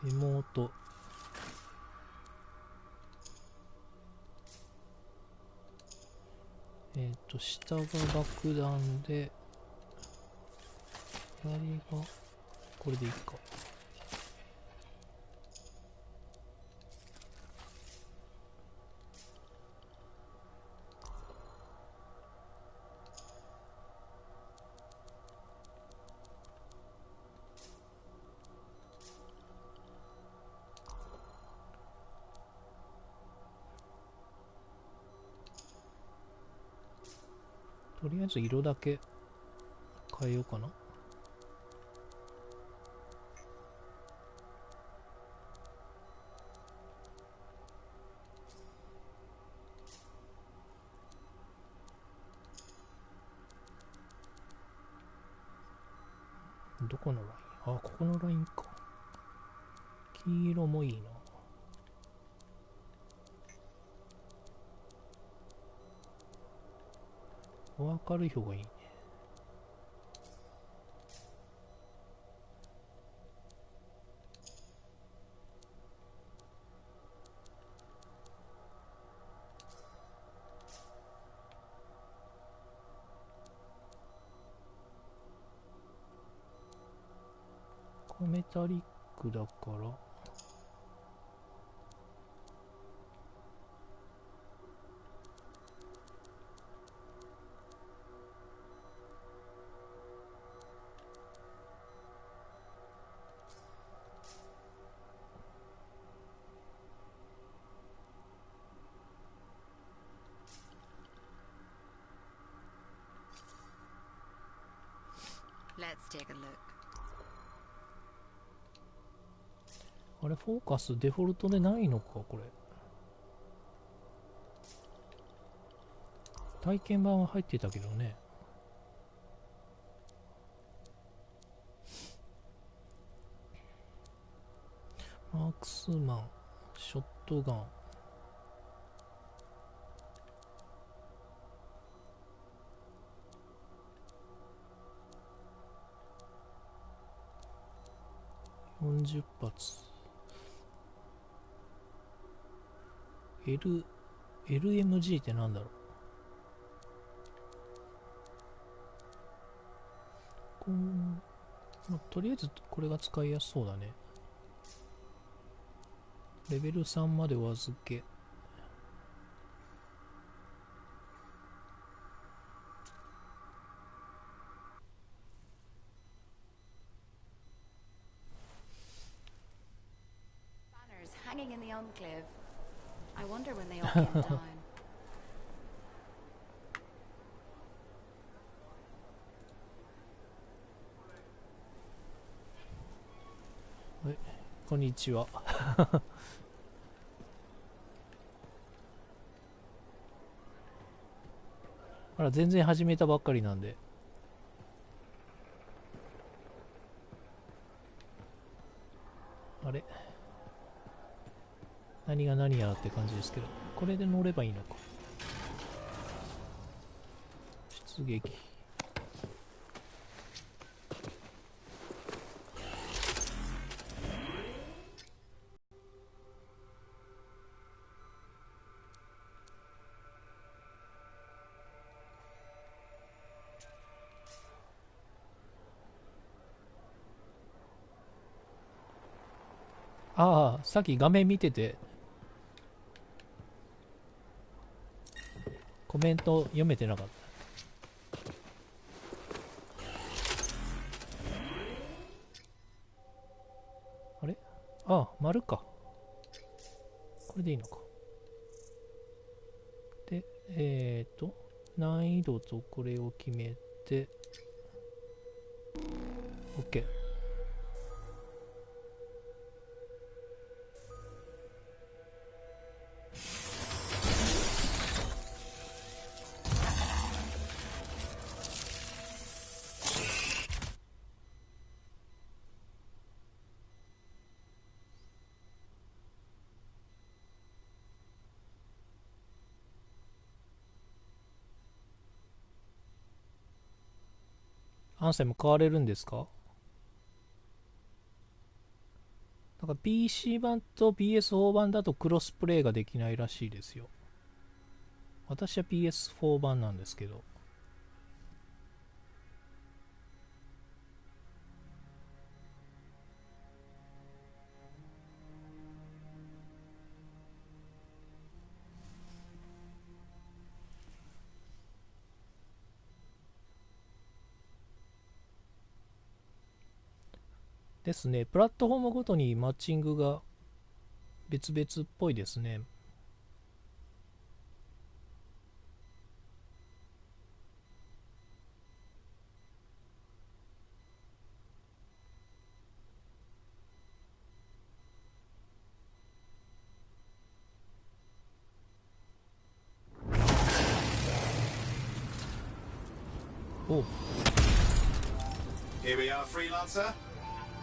ン。エモート。下が爆弾で、左が、これでいいか。とりあえず色だけ変えようかな。どこのライン？あ、ここのラインか。黄色もいいな。明るい方がいいね。メタリックだからLet's take a look. あれ、フォーカスデフォルトでないのか、これ。体験版は入ってたけどね。マークスマン、ショットガン。40発。LMG ってなんだろう。まあ、とりあえずこれが使いやすそうだね。レベル3までお預け。Banners hanging in the enclave. I wonder when they all came down. はい、こんにちは。あら、全然始めたばっかりなんで。あれ、何が何やらって感じですけど、これで乗ればいいのか。出撃。ああ、さっき画面見ててコメント読めてなかった。あれ？ああ、丸か。これでいいのか。で、難易度とこれを決めて、OK。アンセム買われるんですか？なんか PC 版と PS4 版だとクロスプレイができないらしいですよ。私は PS4 版なんですけど。ですね。プラットフォームごとにマッチングが別々っぽいですね。お。 Here we are, freelancer.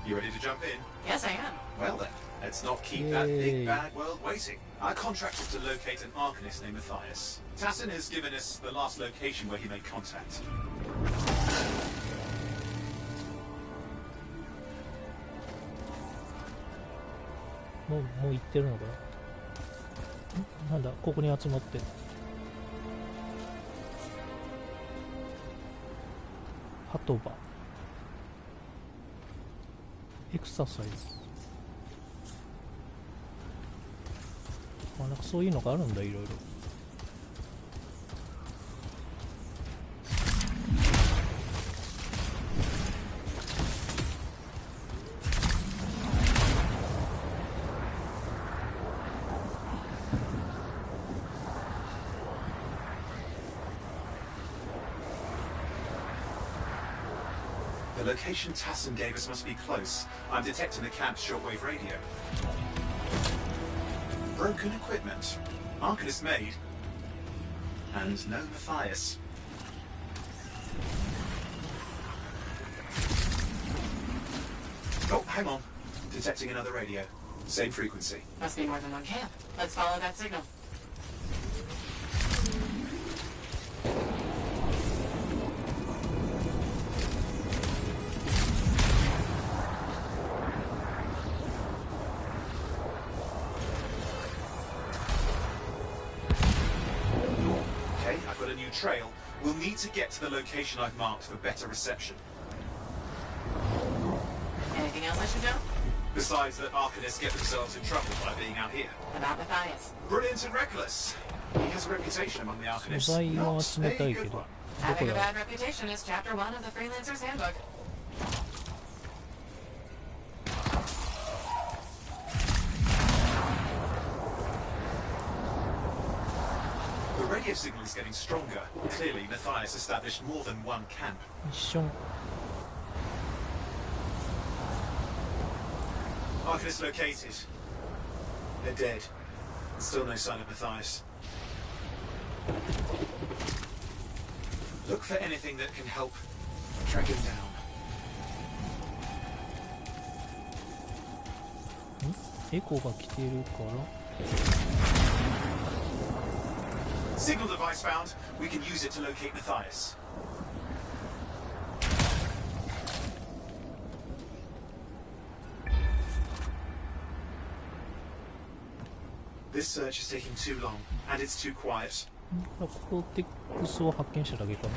You ready to jump in? Yes, I am. Well then, let's not keep that big bad world waiting. I contracted to locate an Arcanist named Matthias. Tassin has given us the last location where he made contact. もう行ってるのかな。なんだ、ここに集まってる。ハトバ。エクササイズ。なんかそういうのがあるんだ、いろいろ。The location Tassin gave us must be close. I'm detecting the camp's shortwave radio. Broken equipment. Arcanist made. And no Matthias. Oh, hang on. Detecting another radio. Same frequency. Must be more than one camp. Let's follow that signal. Trail, we'll need to get to the location I've marked for better reception. Anything else I should know? Besides that Arcanists get themselves in trouble by being out here. About Matthias. Brilliant and reckless. He has a reputation among the Arcanists. Not a good one. Having a bad reputation is chapter 1 of the Freelancer's Handbook. The radio signal is getting stronger. Clearly, Matthias established more than one camp. Arcanist located. They're dead. Still no sign of Matthias. Look for anything that can help track him down. Signal device found. We can use it to locate Matthias. This search is taking too long, and it's too quiet. ここでクスを発見しただけかな。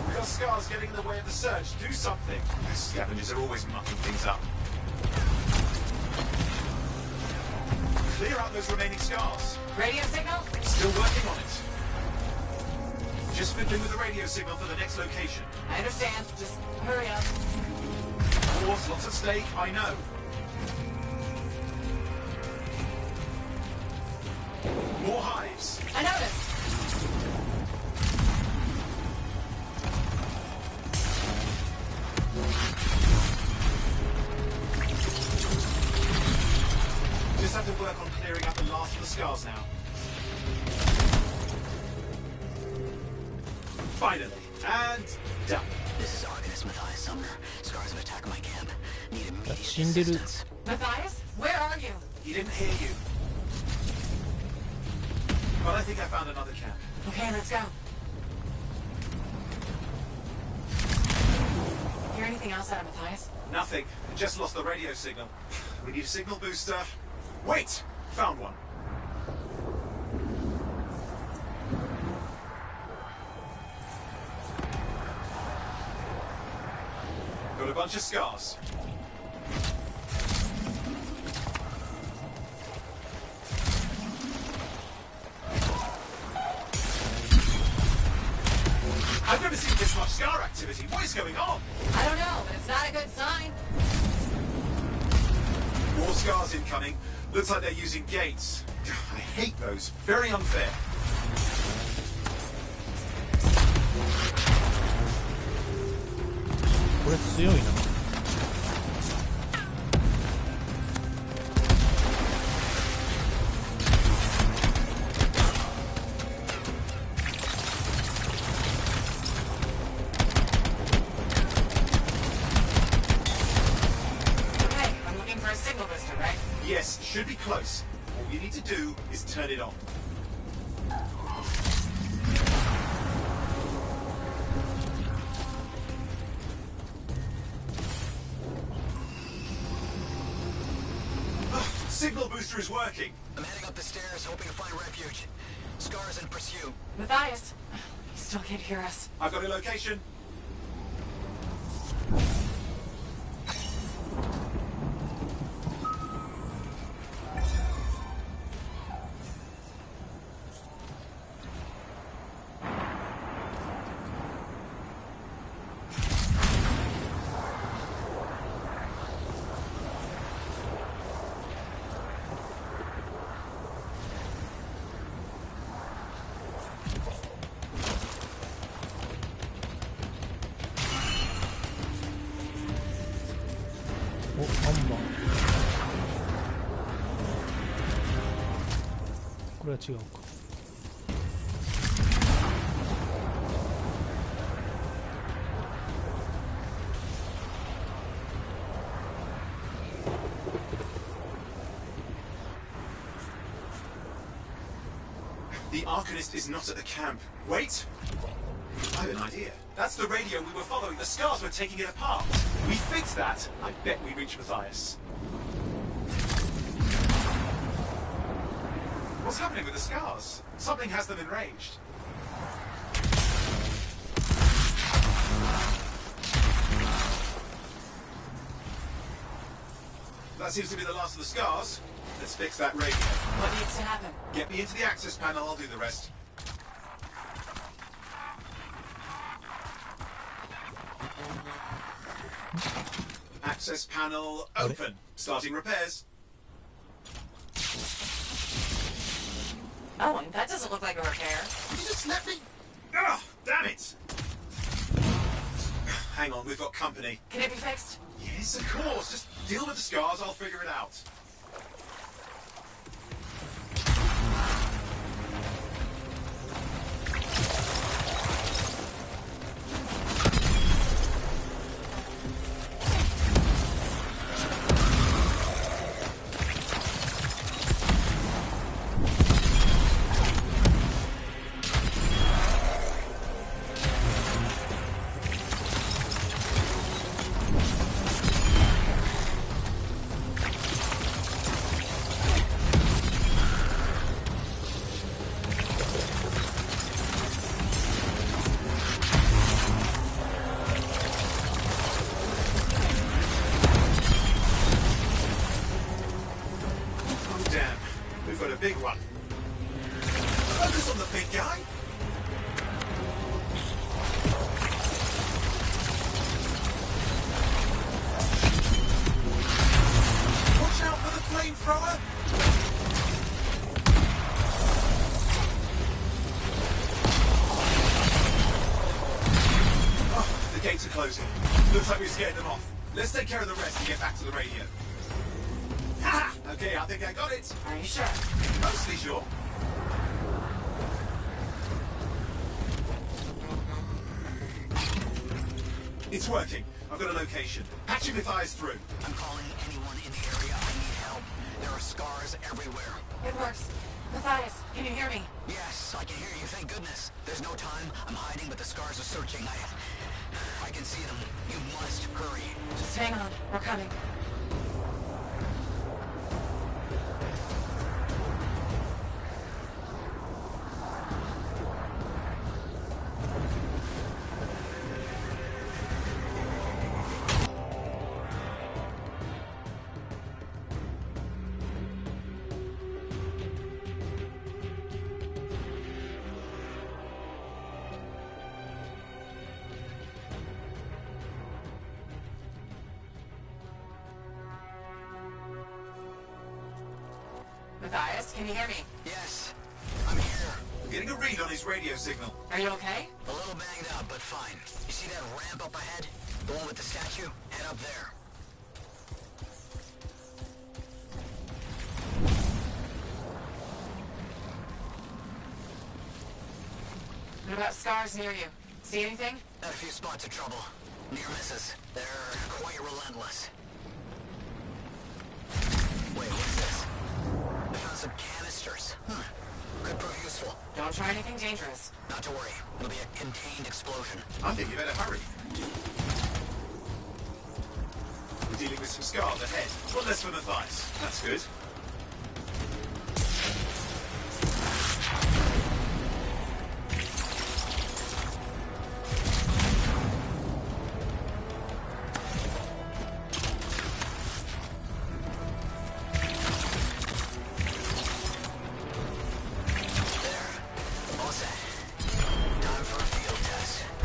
We got scars getting in the way of the search. Do something. Those scavengers are always mucking things up. Clear out those remaining scars. Radio signal? Still working on it. Just fiddling with the radio signal for the next location. I understand. Just hurry up. Of course, lots at stake, I know. scars now. Finally. And done. This is Arcanist Matthias Sumner. Scars have attacked my camp. Need immediate 死んでる。 Matthias, where are you? He didn't hear you. But I think I found another camp. Okay, let's go. Hear anything else out of Matthias? Nothing. I just lost the radio signal. We need a signal booster. Wait! Found one. Got a bunch of scars. I've never seen this much scar activity. What is going on? I don't know, but it's not a good sign. More scars incoming. Looks like they're using gates. I hate those. Very unfair. Okay, I'm looking for a signal booster, right? Yes, should be close. All you need to do is turn it on. Signal booster is working. I'm heading up the stairs, hoping to find refuge. Scars in pursuit. Matthias, he still can't hear us. I've got a location.これは違うか。The Arcanist is not at the camp. Wait! I have an idea. That's the radio we were following. The scars were taking it apart. We fixed that. I bet we reach Matthias. What's happening with the scars? Something has them enraged. That seems to be the last of the scars. Let's fix that radio. What needs to happen? Get me into the access panel, I'll do the rest. Access panel open. Starting repairs. Oh, that doesn't look like a repair. You just let me... Ugh, damn it! Hang on, we've got company. Can it be fixed? Yes, of course. Just deal with the scars, I'll figure it out. Big one. Focus on the big guy. Watch out for the flamethrower. Oh, the gates are closing. Looks like we scared them off. Let's take care of the rest and get back to the radio. Ha! I Okay, I think I got it. Are you sure? Mostly sure. It's working. I've got a location. Patching Matthias through. I'm calling anyone in the area. I need help. There are scars everywhere. It works. Matthias, can you hear me? Yes, I can hear you, thank goodness. There's no time. I'm hiding, but the scars are searching. I can see them. You must hurry. Just hang on. We're coming. Matthias, can you hear me? Yes, I'm here. I'm getting a read on his radio signal. Are you okay? A little banged up, but fine. You see that ramp up ahead? The one with the statue? Head up there. What about scars near you? See anything? Had a few spots of trouble. Near misses. They're quite relentless. Wait, what's this? I found some canisters. Could prove useful. Don't try anything dangerous. Not to worry. It'll be a contained explosion. I think you better hurry. We're dealing with some scars ahead. One less for Matthias. That's good.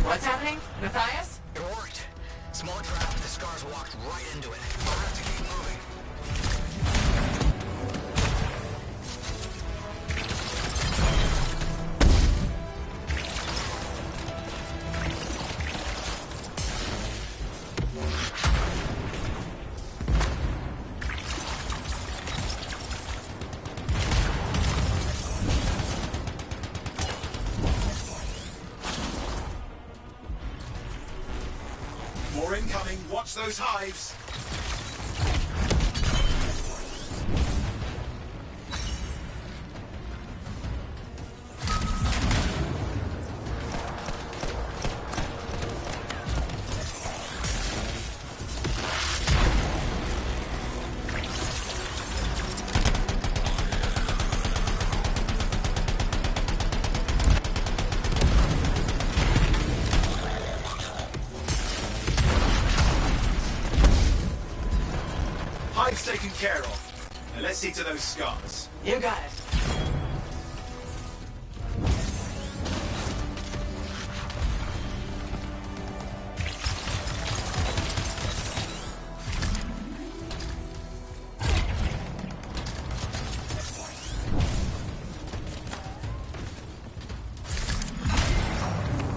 What's happening? Matthias? It worked. Small trap, the scars walked right into it. I'll have to keep moving. More incoming. Watch those hives. Hive's taken care of. Now let's see to those scars. You got it.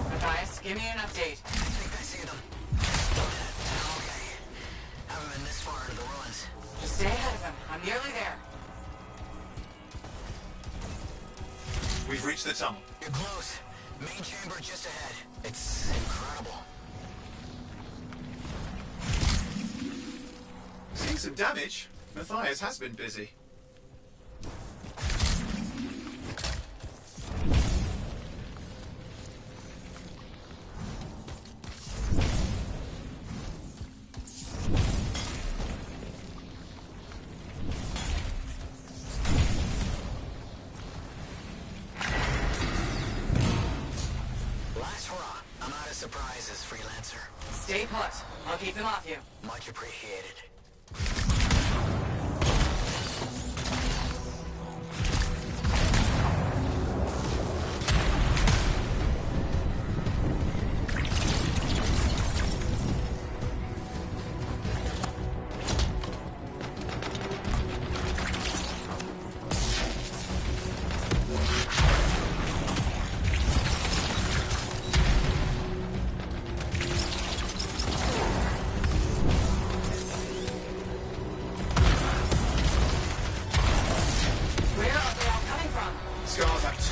Matthias, give me an update. I think I see them. Okay. Haven't been this far into the ruins. Just stay ahead of him. I'm nearly there. We've reached the tunnel. You're close. Main chamber just ahead. It's incredible. Seeing some damage. Matthias has been busy. Last hurrah. I'm out of surprises, freelancer. Stay put. I'll keep them off you. Much appreciated.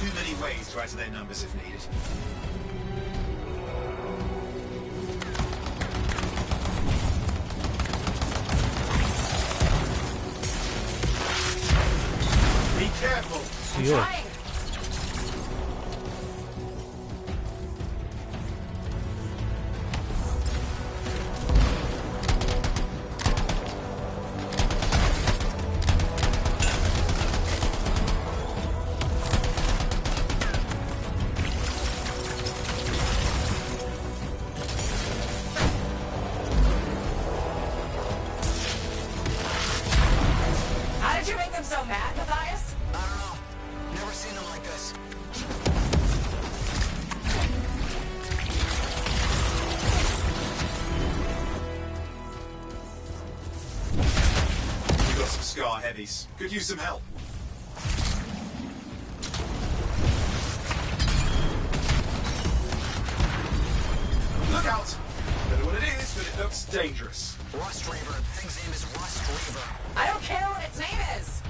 too many ways to add to their numbers if needed. Be careful. 強い。How did you make them so mad, Matthias? I don't know. Never seen them like this. We've got some scar heavies. Could use some help. Look out! Don't know what it is, but it looks dangerous. Rust Reaver. Thing's name is Rust Reaver. I don't care what its name is.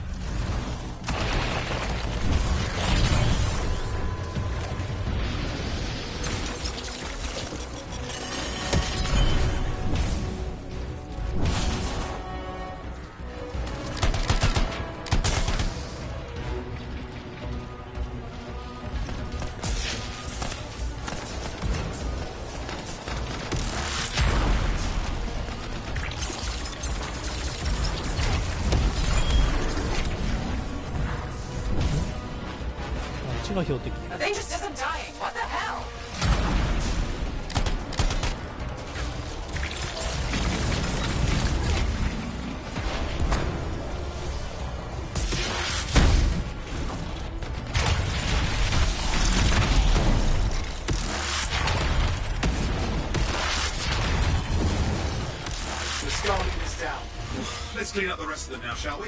あっちが標的。 The thing just isn't dying. What the hell? The scar lead is down. Let's clean up the rest of them now, shall we?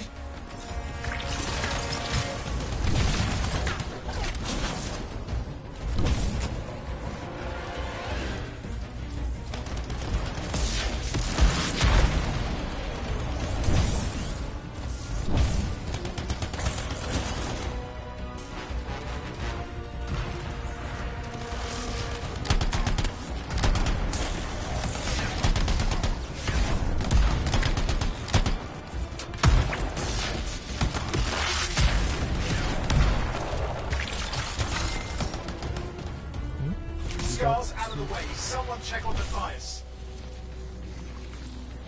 Scars out of the way. Someone check on Matthias.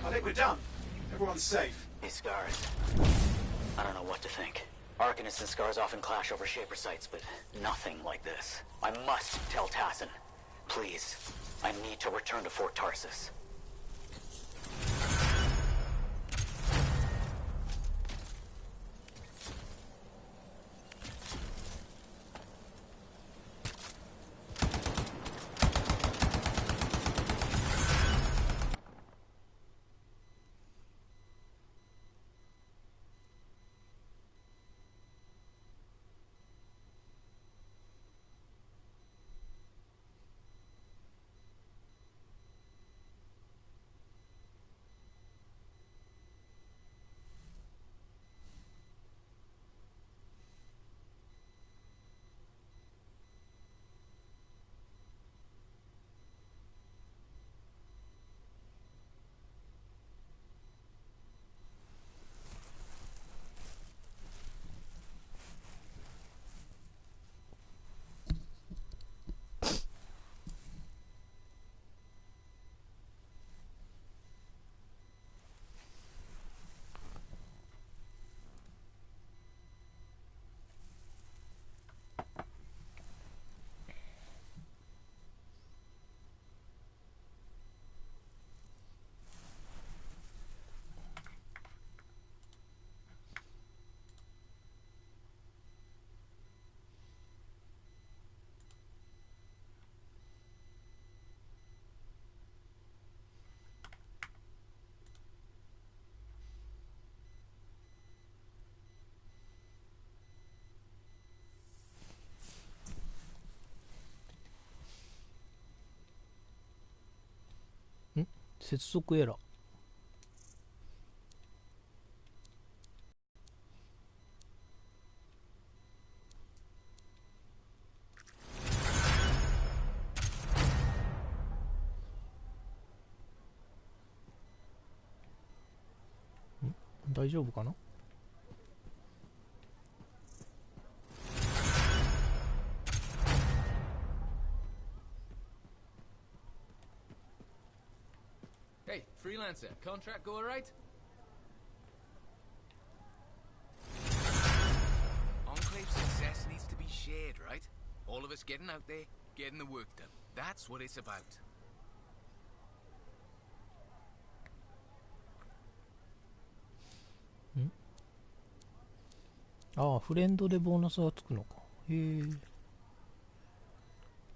I think we're done. Everyone's safe. These scars. I don't know what to think. Arcanists and scars often clash over Shaper sites, but nothing like this. I must tell Tassin. Please, I need to return to Fort Tarsus.接続エラー。大丈夫かな。Hey, freelancer, contract go alright? Enclave success needs to be shared, right? All of us getting out there, getting the work done. That's what it's about. ああ、フレンドでボーナスがつくのか。へえ。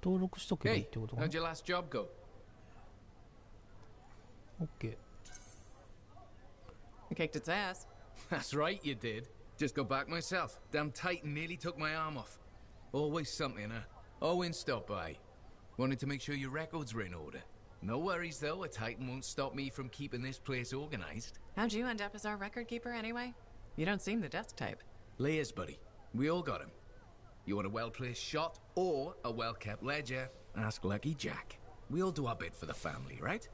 登録しとけばいいってことかな。How'd your last job go? OK。You kicked its ass. That's right, you did. Just got back myself. Damn Titan nearly took my arm off. Always something, huh? Owen stopped by. Wanted to make sure your records were in order. No worries, though. A Titan won't stop me from keeping this place organized. How'd you end up as our record keeper anyway? You don't seem the desk type. Layers, buddy. We all got him. You want a well-placed shot or a well-kept ledger? Ask Lucky Jack. We all do our bit for the family, right?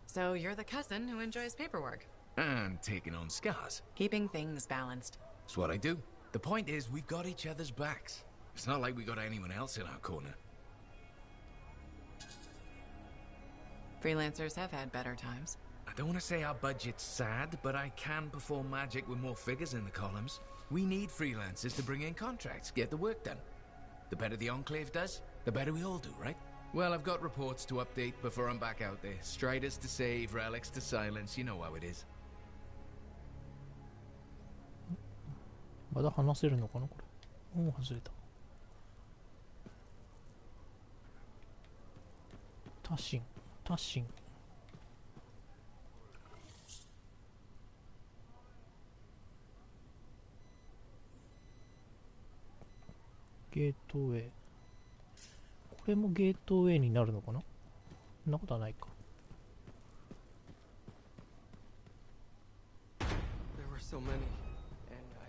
So you're the cousin who enjoys paperwork. And taking on scars. Keeping things balanced. That's what I do. The point is, we've got each other's backs. It's not like we got anyone else in our corner. Freelancers have had better times. I don't want to say our budget's sad, but I can perform magic with more figures in the columns. We need freelancers to bring in contracts, get the work done. The better the Enclave does, the better we all do, right? Well, I've got reports to update before I'm back out there. Striders to save, relics to silence, you know how it is. まだ話せるのかなこれ。もう外れた。多心。ゲートウェイ。これもゲートウェイになるのかな。そんなことはないか。There were so many, and I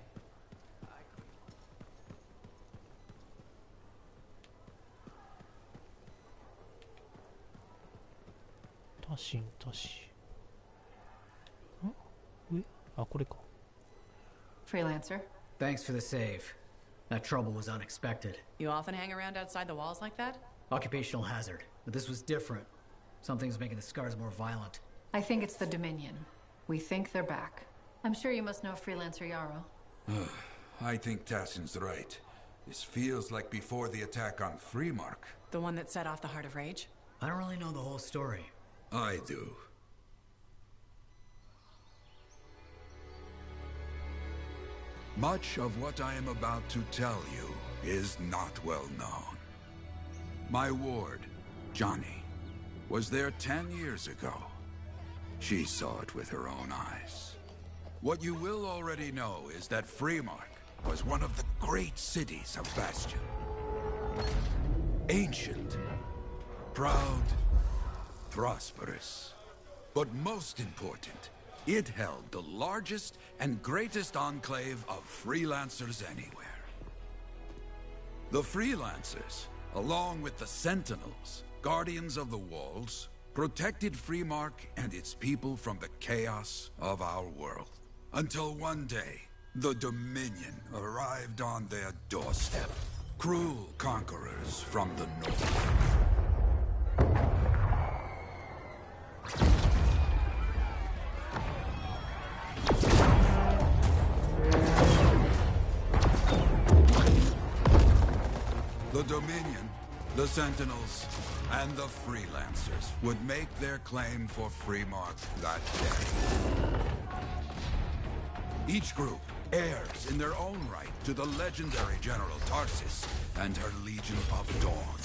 多心。上？あ、これか。Freelancer. Thanks for the save. That trouble was unexpected. You often hang around outside the walls like that? Occupational hazard. But this was different. Something's making the scars more violent. I think it's the Dominion. We think they're back. I'm sure you must know Freelancer Yarrow. I think Tassin's right. This feels like before the attack on Freemark. The one that set off the Heart of Rage? I don't really know the whole story. I do. Much of what I am about to tell you is not well known. My ward, Johnny, was there 10 years ago. She saw it with her own eyes. What you will already know is that Freemark was one of the great cities of Bastion. Ancient, proud, prosperous. But most important, it held the largest and greatest enclave of freelancers anywhere. The freelancers, along with the Sentinels, guardians of the walls, protected Freemark and its people from the chaos of our world. Until one day, the Dominion arrived on their doorstep. Cruel conquerors from the north. The Dominion, the Sentinels, and the Freelancers would make their claim for Freemark that day. Each group heirs in their own right to the legendary General Tarsis and her Legion of Dawn.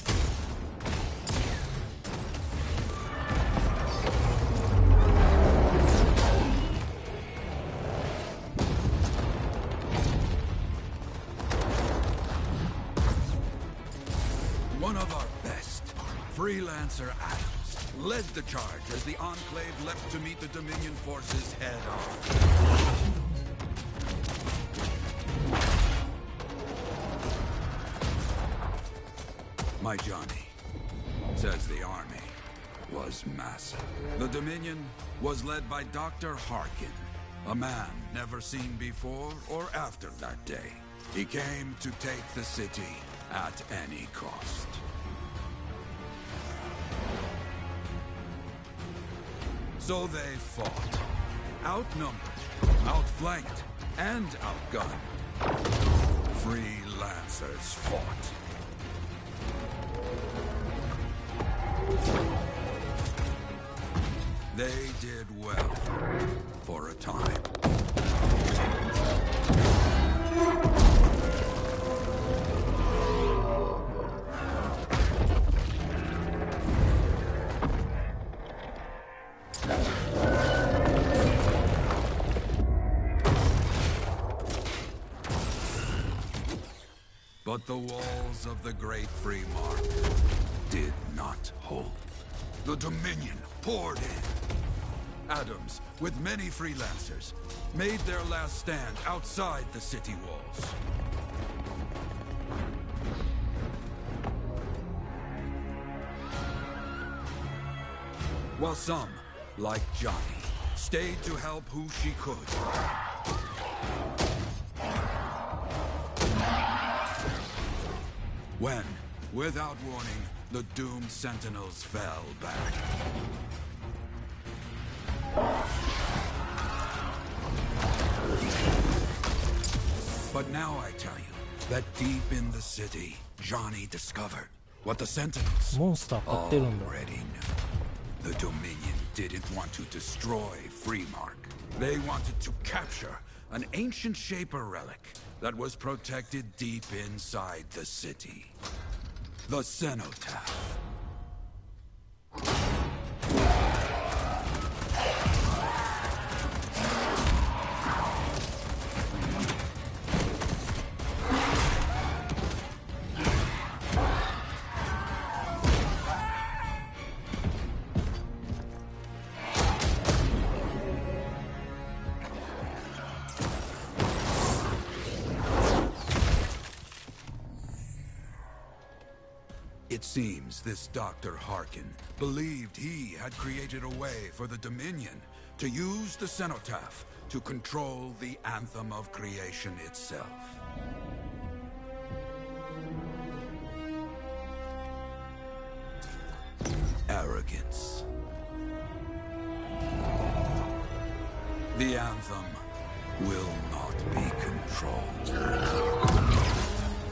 One of our best, Freelancer Adams, led the charge as the Enclave leapt to meet the Dominion forces head on. My Johnny, says the army. was massive. The Dominion was led by Dr. Harkin, a man never seen before or after that day. He came to take the city at any cost. So they fought. Outnumbered, outflanked, and outgunned. Freelancers fought. They did well for a time. But the walls of the Great Free Mark did not hold. The Dominion poured in. Adams, with many freelancers, made their last stand outside the city walls. While some, like Johnny, stayed to help who she could. When, without warning, the doomed sentinels fell back. But now I tell you that deep in the city, Johnny discovered what the sentinels already knew. The Dominion didn't want to destroy Freemark. They wanted to capture an ancient Shaper relic that was protected deep inside the city. The Cenotaph. It seems this Dr. Harkin believed he had created a way for the Dominion to use the Cenotaph to control the Anthem of creation itself. Arrogance. The Anthem will not be controlled.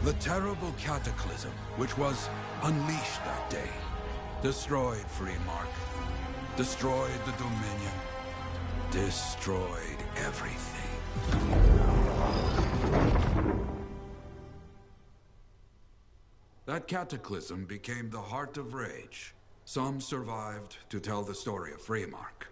The terrible cataclysm, which was unleashed that day, destroyed Freemark, destroyed the Dominion, destroyed everything. That cataclysm became the heart of rage. Some survived to tell the story of Freemark,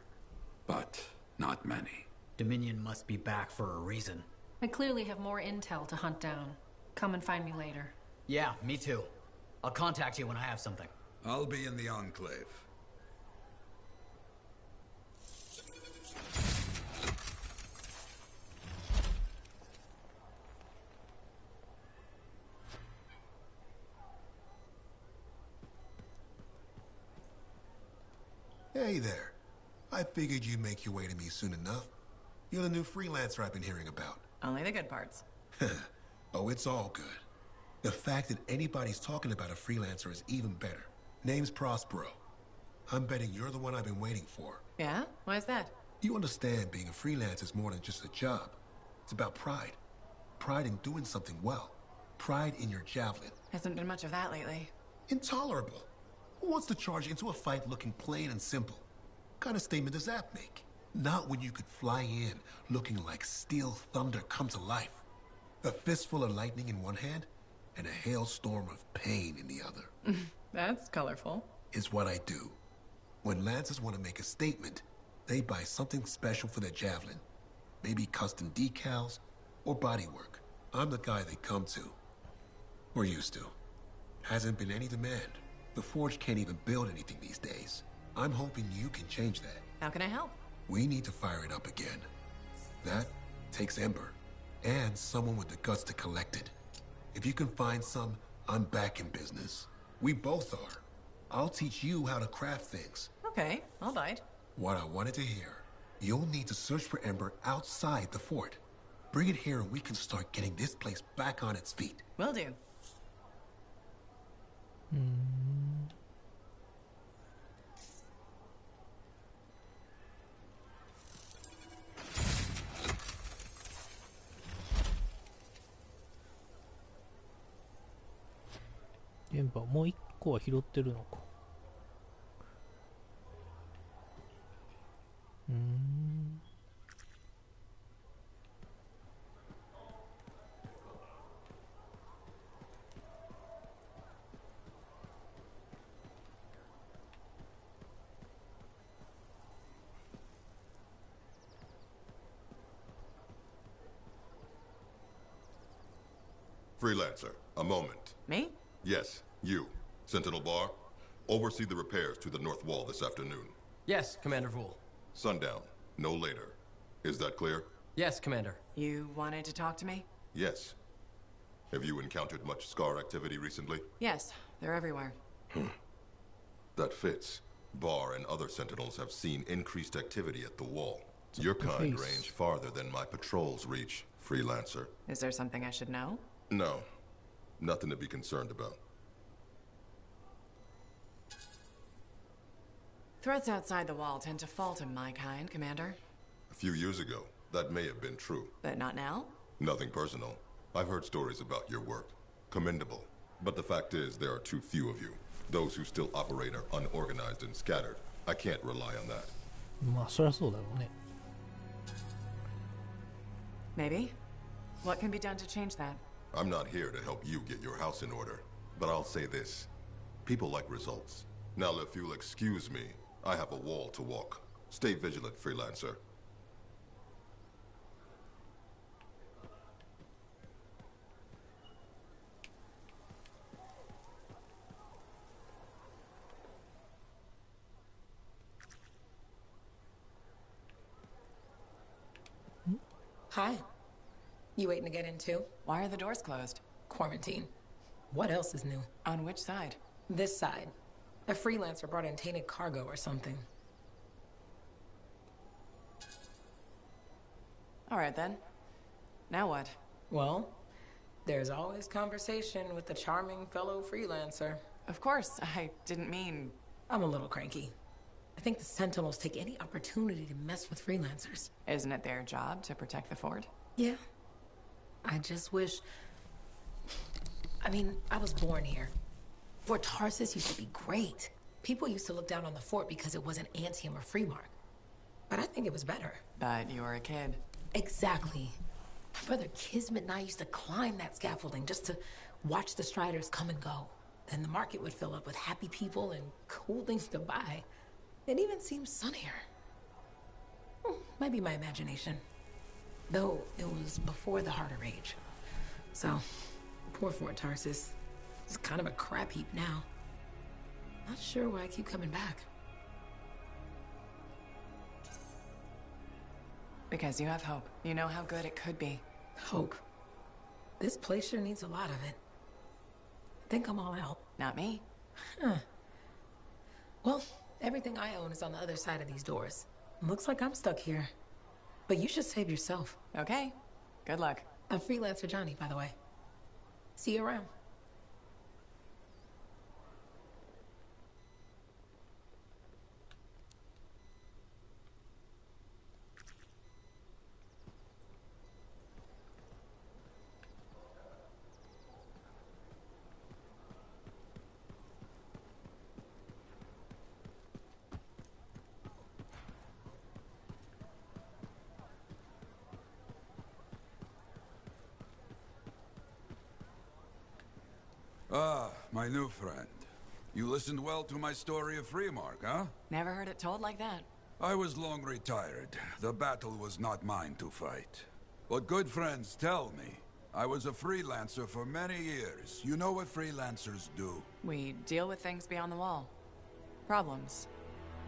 but not many. Dominion must be back for a reason. I clearly have more intel to hunt down. Come and find me later. Yeah, me too. I'll contact you when I have something. I'll be in the Enclave. Hey there. I figured you'd make your way to me soon enough. You're the new freelancer I've been hearing about. Only the good parts. Oh, it's all good. The fact that anybody's talking about a freelancer is even better. Name's Prospero. I'm betting you're the one I've been waiting for. Yeah? Why is that? You understand being a freelancer is more than just a job. It's about pride. Pride in doing something well. Pride in your javelin. Hasn't been much of that lately. Intolerable. Who wants to charge into a fight looking plain and simple? What kind of statement does that make? Not when you could fly in looking like steel thunder come to life. A fistful of lightning in one hand, and a hailstorm of pain in the other. That's colorful. It's what I do. When Lancers want to make a statement, they buy something special for their javelin. Maybe custom decals or bodywork. I'm the guy they come to. Or used to. Hasn't been any demand. The Forge can't even build anything these days. I'm hoping you can change that. How can I help? We need to fire it up again. That takes Ember. And someone with the guts to collect it. If you can find some, I'm back in business. We both are. I'll teach you how to craft things. Okay, all right. What I wanted to hear. You'll need to search for Ember outside the fort. Bring it here and we can start getting this place back on its feet. Will do. Hmm. 電波もう一個は拾ってるのか。Freelancer, a moment. Me? Yes, you. Sentinel Bar. Oversee the repairs to the north wall this afternoon. Yes, Commander Vool. Sundown, no later. Is that clear? Yes, Commander. You wanted to talk to me? Yes. Have you encountered much Scar activity recently? Yes, they're everywhere. That fits. Bar and other Sentinels have seen increased activity at the wall. Your kind range farther than my patrols reach, Freelancer. Is there something I should know? No. Nothing to be concerned about. Threats outside the wall tend to fall to my kind, Commander. A few years ago, that may have been true. But not now? Nothing personal. I've heard stories about your work. Commendable. But the fact is, there are too few of you. Those who still operate are unorganized and scattered. I can't rely on that. まあそりゃそうだろうね。Maybe. What can be done to change that? I'm not here to help you get your house in order. But I'll say this. People like results. Now if you'll excuse me, I have a wall to walk. Stay vigilant, Freelancer. Hi. You waiting to get in too? Why are the doors closed? Quarantine. What else is new? On which side? This side. A freelancer brought in tainted cargo or something. All right then. Now what? Well, there's always conversation with the charming fellow freelancer. Of course, I didn't mean... I'm a little cranky. I think the Sentinels take any opportunity to mess with freelancers. Isn't it their job to protect the fort? Yeah. I just wish... I mean, I was born here. Fort Tarsus used to be great. People used to look down on the fort because it wasn't Anthem or Freemark. But I think it was better. But you were a kid. Exactly. My brother Kismet and I used to climb that scaffolding just to watch the Striders come and go. Then the market would fill up with happy people and cool things to buy. It even seems sunnier. Might be my imagination. Though it was before the Harder Age. So, poor Fort Tarsus. It's kind of a crap heap now. Not sure why I keep coming back. Because you have hope. You know how good it could be. Hope. This place sure needs a lot of it. I think I'm all out. Not me. Huh. Well, everything I own is on the other side of these doors. Looks like I'm stuck here. But you should save yourself. Okay. Good luck. I'm Freelancer Johnny, by the way. See you around. Ah, my new friend. You listened well to my story of Freemark, huh? Never heard it told like that. I was long retired. The battle was not mine to fight. But good friends tell me. I was a freelancer for many years. You know what freelancers do? We deal with things beyond the wall. Problems.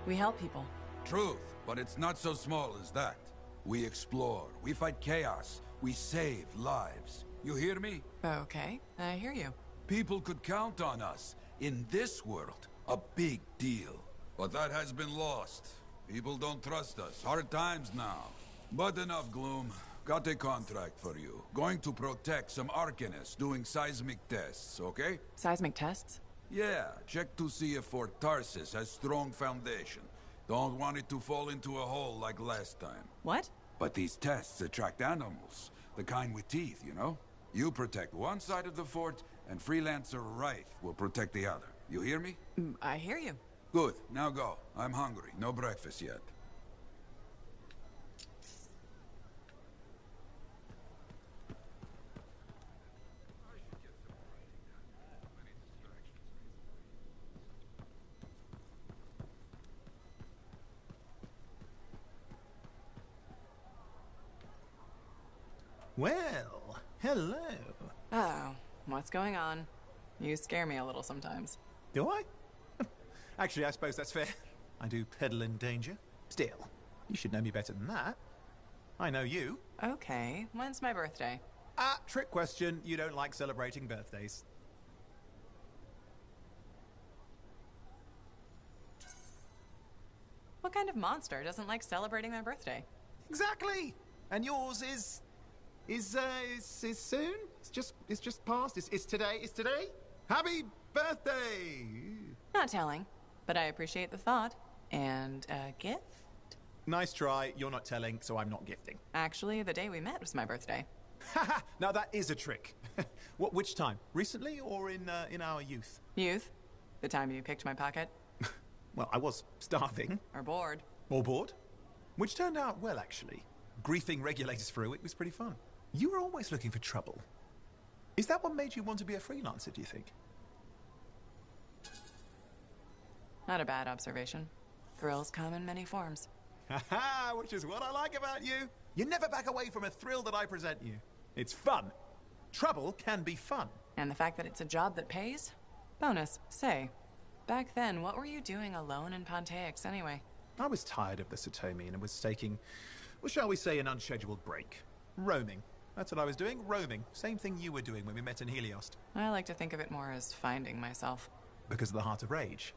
We help people. Truth, but it's not so small as that. We explore, we fight chaos, we save lives. You hear me? Okay, I hear you. People could count on us. In this world, a big deal. But that has been lost. People don't trust us. Hard times now. But enough gloom. Got a contract for you. Going to protect some Arcanists doing seismic tests, okay? Seismic tests? Yeah, check to see if Fort Tarsus has strong foundation. Don't want it to fall into a hole like last time. What? But these tests attract animals. The kind with teeth, you know? You protect one side of the fort, and Freelancer Wraith will protect the other. You hear me? I hear you. Good. Now go. I'm hungry. No breakfast yet. Well, hello. Oh, what's going on? You scare me a little sometimes. Do I? Actually, I suppose that's fair. I do peddle in danger. Still, you should know me better than that. I know you. Okay, when's my birthday? Trick question. You don't like celebrating birthdays. What kind of monster doesn't like celebrating my birthday? Exactly. And yours is soon? It's just past. It's today. It's today. Happy birthday! Not telling, but I appreciate the thought. And a gift? Nice try. You're not telling, so I'm not gifting. Actually, the day we met was my birthday. Haha! Now that is a trick. Which time? Recently or in our youth? Youth? The time you picked my pocket? Well, I was starving. Or bored. Or bored. Which turned out well, actually. Griefing regulators for a week was pretty fun. You were always looking for trouble. Is that what made you want to be a freelancer, do you think? Not a bad observation. Thrills come in many forms. Haha, which is what I like about you. You never back away from a thrill that I present you. It's fun. Trouble can be fun. And the fact that it's a job that pays? Bonus. Say, back then, what were you doing alone in Pontaix anyway? I was tired of the Satomi and was taking, well, shall we say, an unscheduled break. Roaming. That's what I was doing, roaming. Same thing you were doing when we met in Heliost. I like to think of it more as finding myself. Because of the Heart of Rage.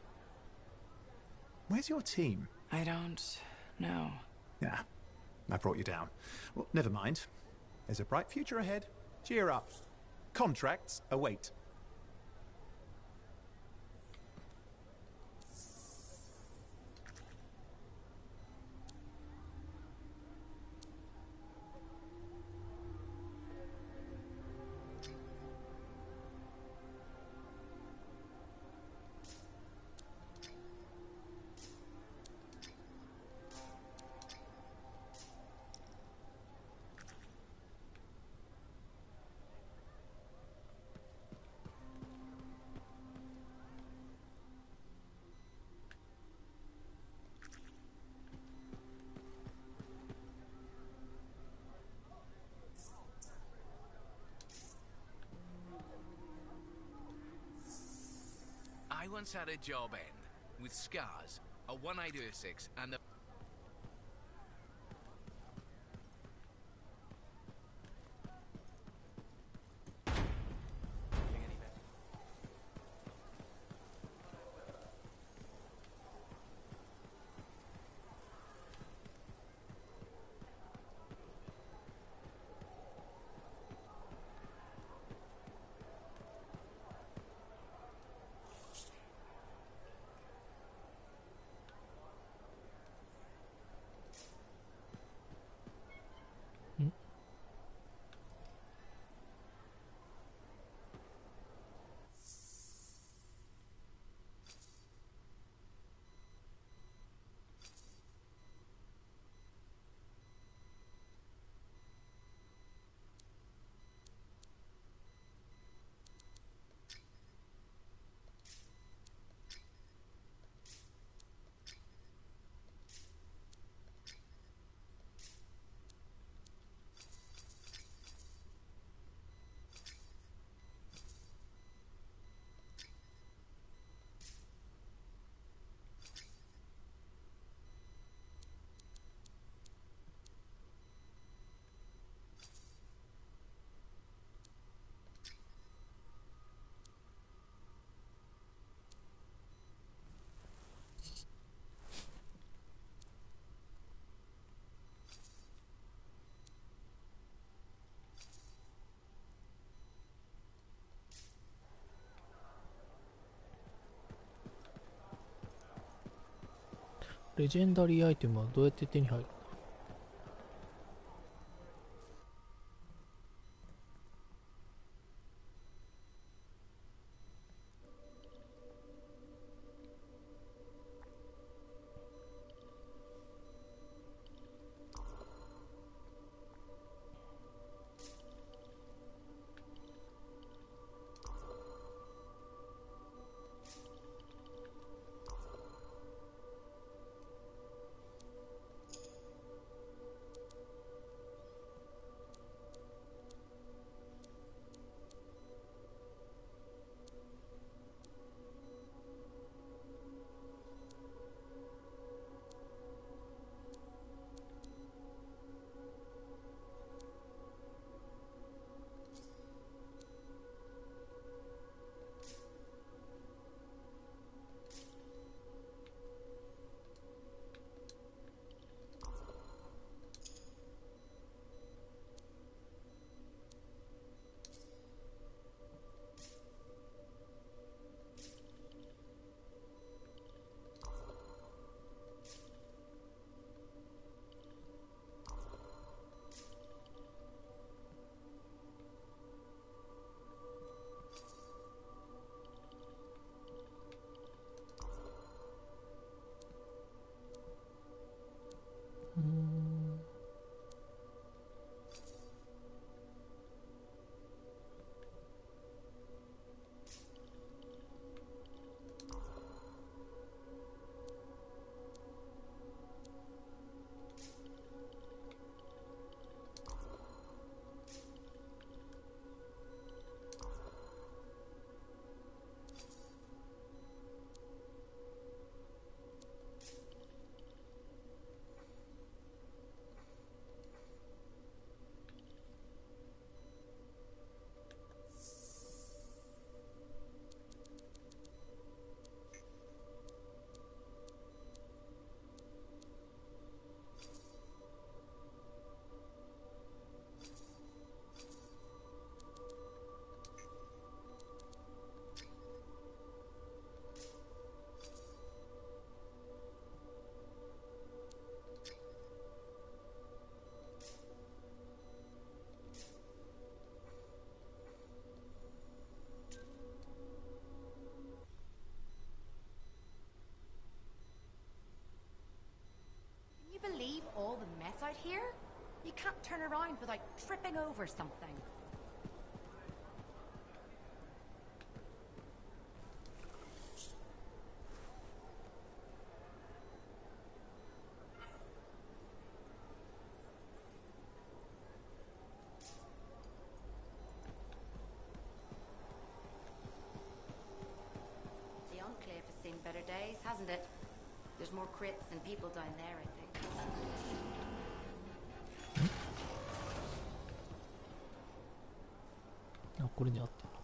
Where's your team? I don't know. Yeah, I brought you down. Well, never mind. There's a bright future ahead. Cheer up. Contracts await. I once had a job end with scars, a one-eyed Ursix, and a... レジェンダリーアイテムはどうやって手に入る？Believe all the mess out here? You can't turn around without tripping over something. The Enclave has seen better days, hasn't it? There's more crits than people down there, I think. あ、これにあったのか。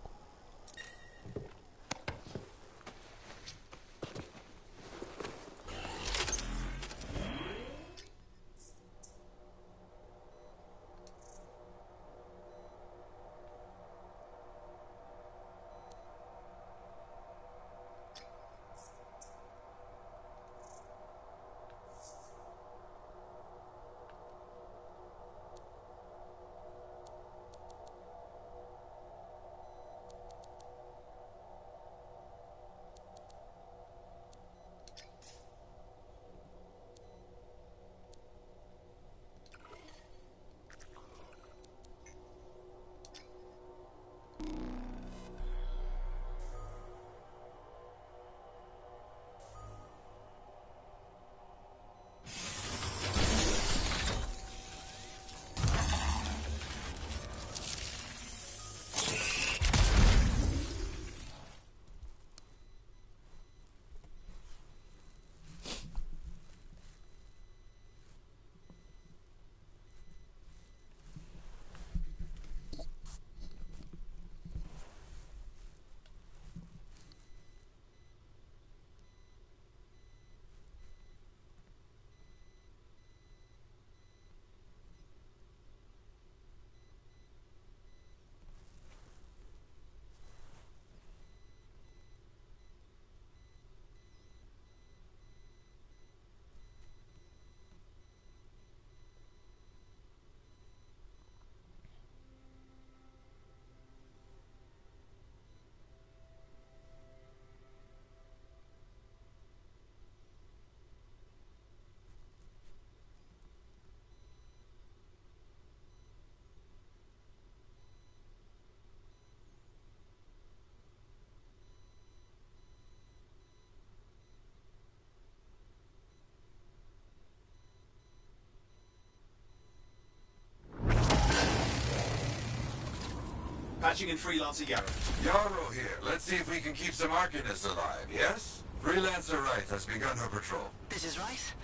Patching in Freelancer Yarrow. Yarrow here. Let's see if we can keep some Arcanists alive, yes? Freelancer Wright has begun her patrol. This is Wright.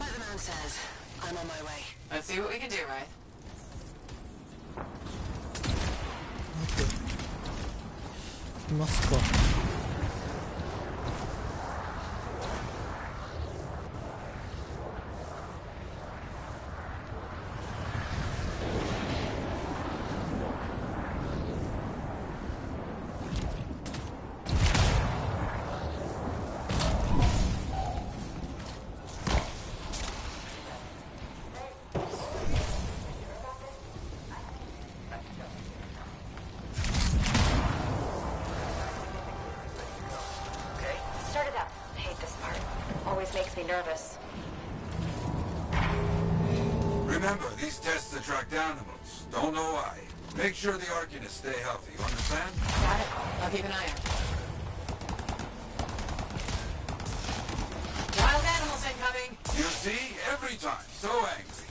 Like the man says, I'm on my way. Let's see what we can do, Wright. いますか。Makes me nervous. Remember, these tests attract animals. Don't know why. Make sure the Arcanists stay healthy, you understand? Got it. I'll keep an eye out. Wild animals incoming! You see? Every time. So angry.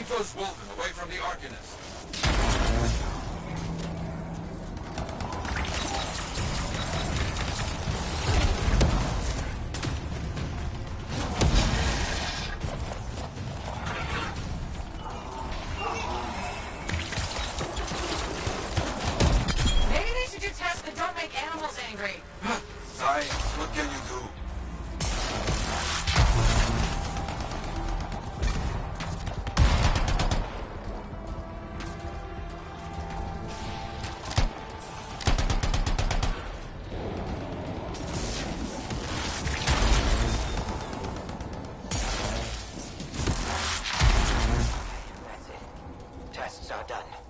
Those Wolven away from the Arcanists. Maybe they should do tests that don't make animals angry. Science, what can you do?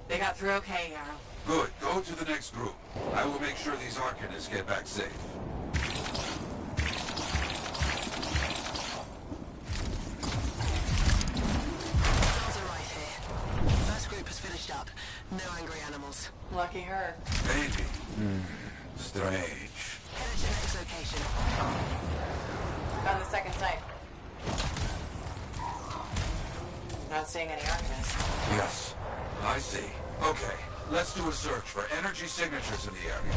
They got through okay, Yarrow. Good. Go to the next group. I will make sure these Arcanists get back safe. Sounds alright here. First group has finished up. No angry animals. Lucky her. Maybe. Strange. Headed to next location. Found the second site. Not seeing any Arcanists. Yes. I see. Okay, let's do a search for energy signatures in the area.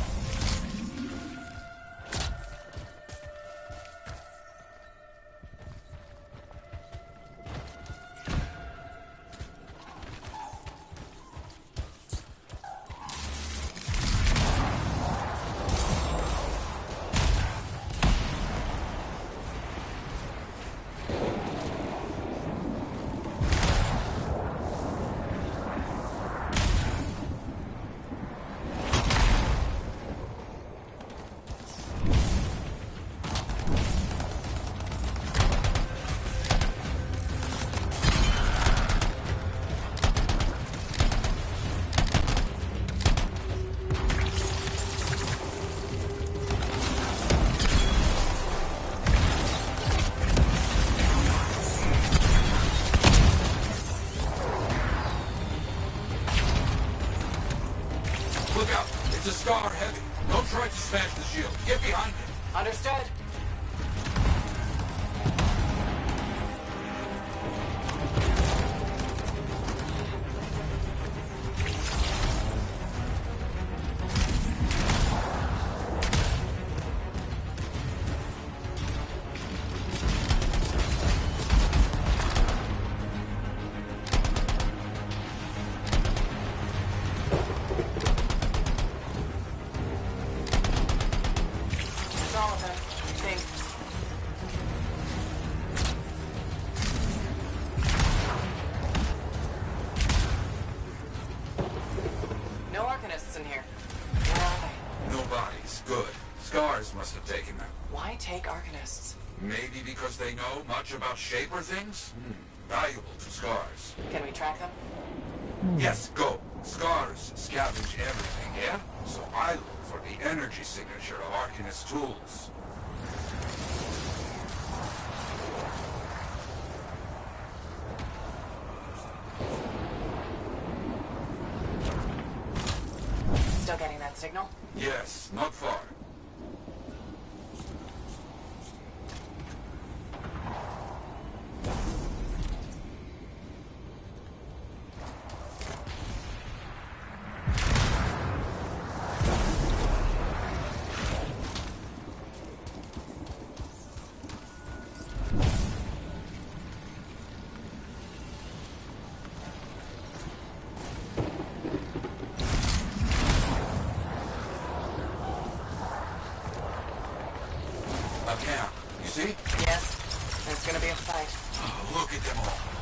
Look out! It's a Scar heavy. Don't try to smash the shield. Get behind it. Understood. In here. Where are they? No bodies. Good. Scars must have taken them. Why take Arcanists? Maybe because they know much about Shaper things? Valuable to Scars. Can we track them? Yes, go. Scars scavenge everything, yeah? So I look for the energy signature of Arcanist tools. still getting that signal? Yes, not far.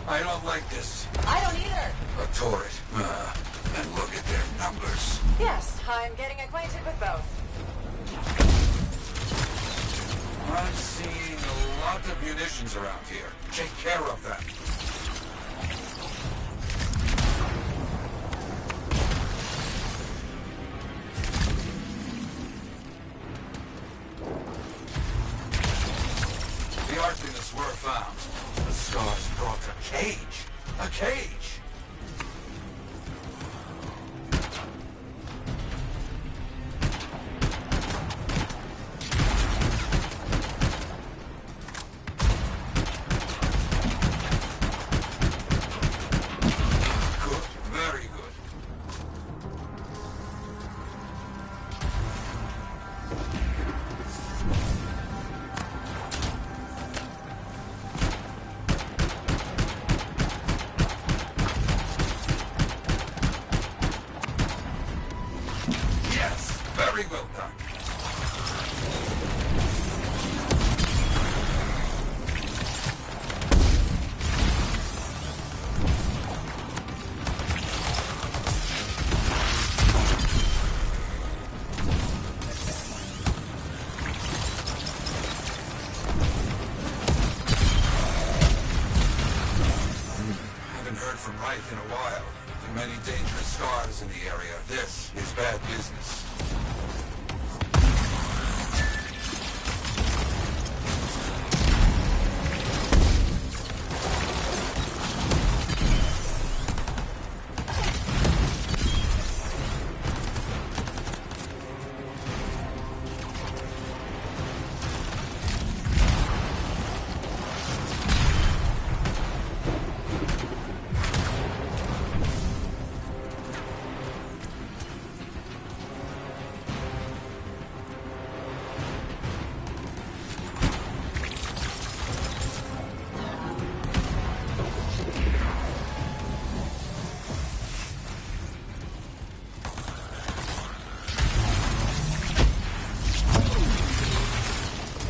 I don't like this. I don't either. A turret. And look at their numbers. Yes, I'm getting acquainted with both. I'm seeing a lot of munitions around here. Take care of them. The Arcanists were found. The Scars brought a cage. A cage! Good. Very good. Yes, very well done. Haven't heard from Wright in a while. Too many dangerous scars in the area. This is bad business.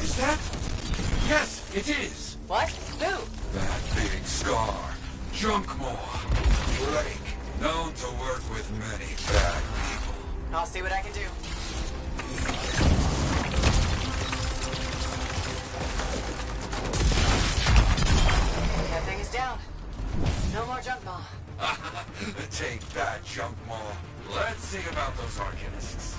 Is that? Yes, it is. What? Who? That big scar. Junkmore. Blake. Known to work with many bad people. I'll see what I can do. That thing is down. No more junk ball. Take that, Junkmore. Let's see about those Arcanists.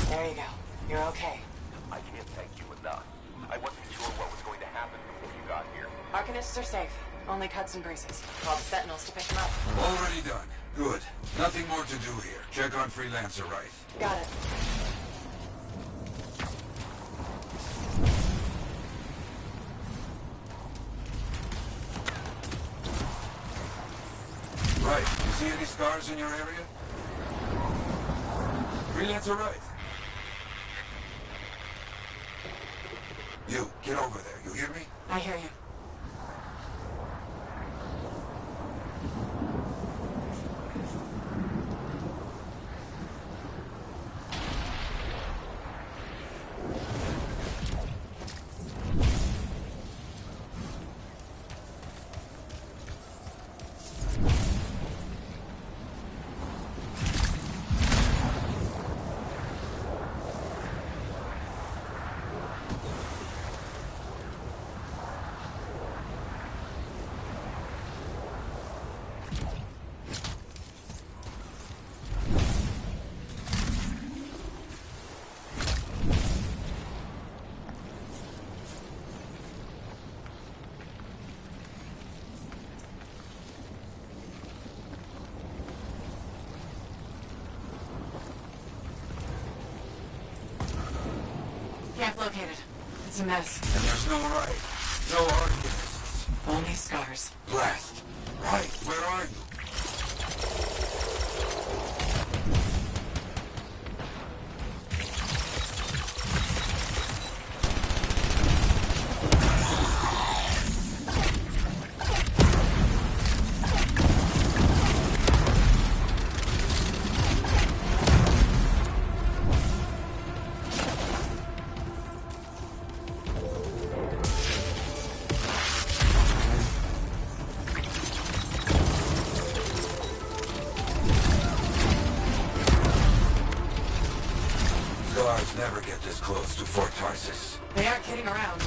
There you go. You're okay. I can't thank you enough. I wasn't sure what was going to happen before you got here. Arcanists are safe. Only cuts and bruises. Call the Sentinels to pick them up. Already done. Good. Nothing more to do here. Check on Freelancer Wright. Got it. Right. You see any scars in your area? Freelancer Wright. You, get over there. You hear me? I hear you. Camp located. It's a mess. And there's no right, no artists. Only scars. Blast. Right, where are you? Never get this close to Fort Tarsus. They aren't kidding around.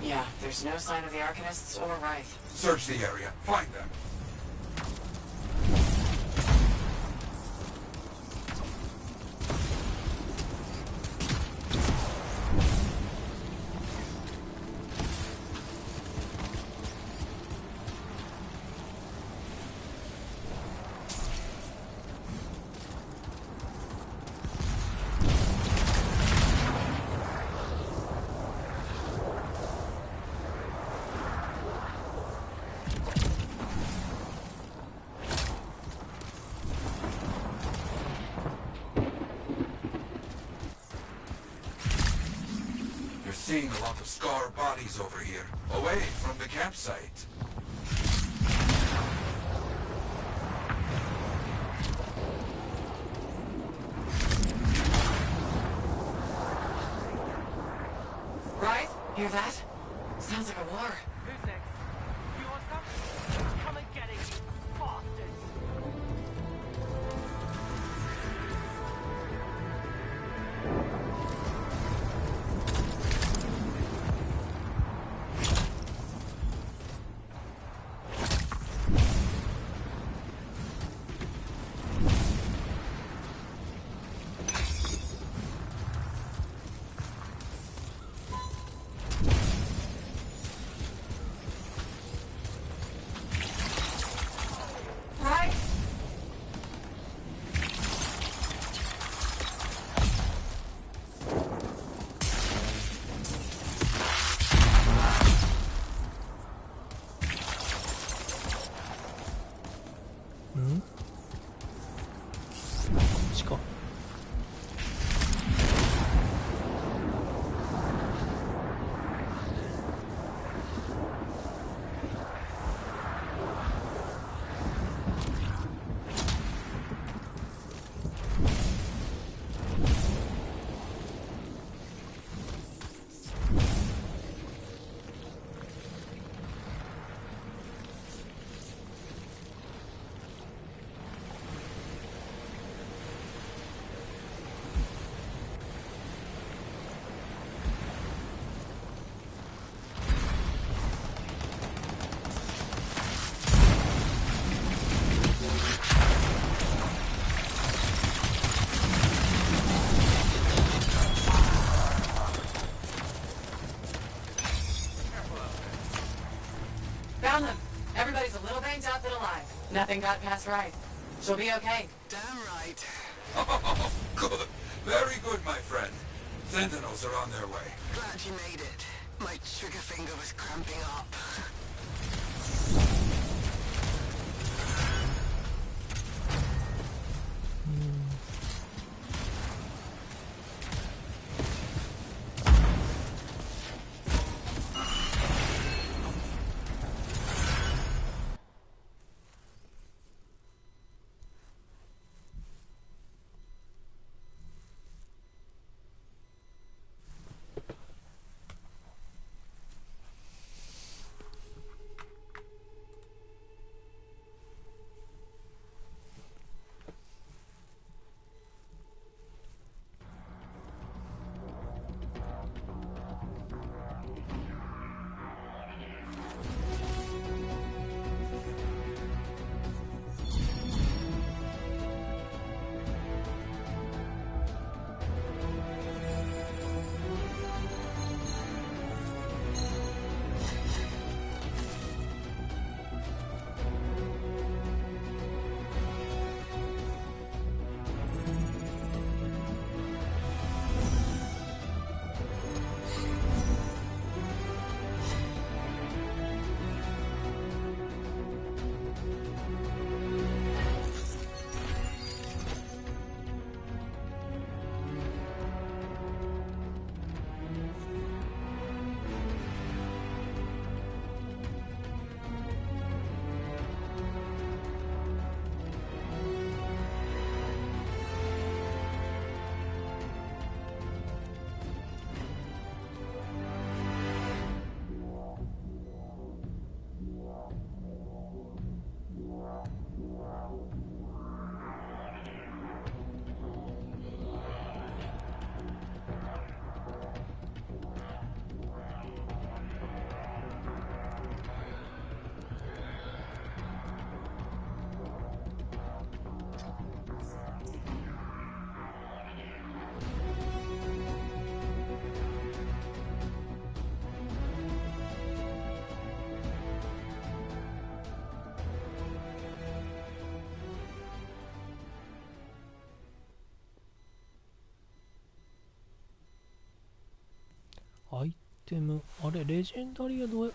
Yeah, there's no sign of the Arcanists or Wraith. Search the area. Find them. Seeing a lot of scar bodies over here, away from the campsite. Right? Hear that? Sounds like a war. Who's next? You want some? Come and get it, you bastards! Found them. Everybody's a little banged up but alive. Nothing got past Wraith. She'll be okay. Damn right. Oh, good. Very good, my friend. Sentinels are on their way. Glad you made it. My trigger finger was cramping up. アイテム、あれ、レジェンダリーは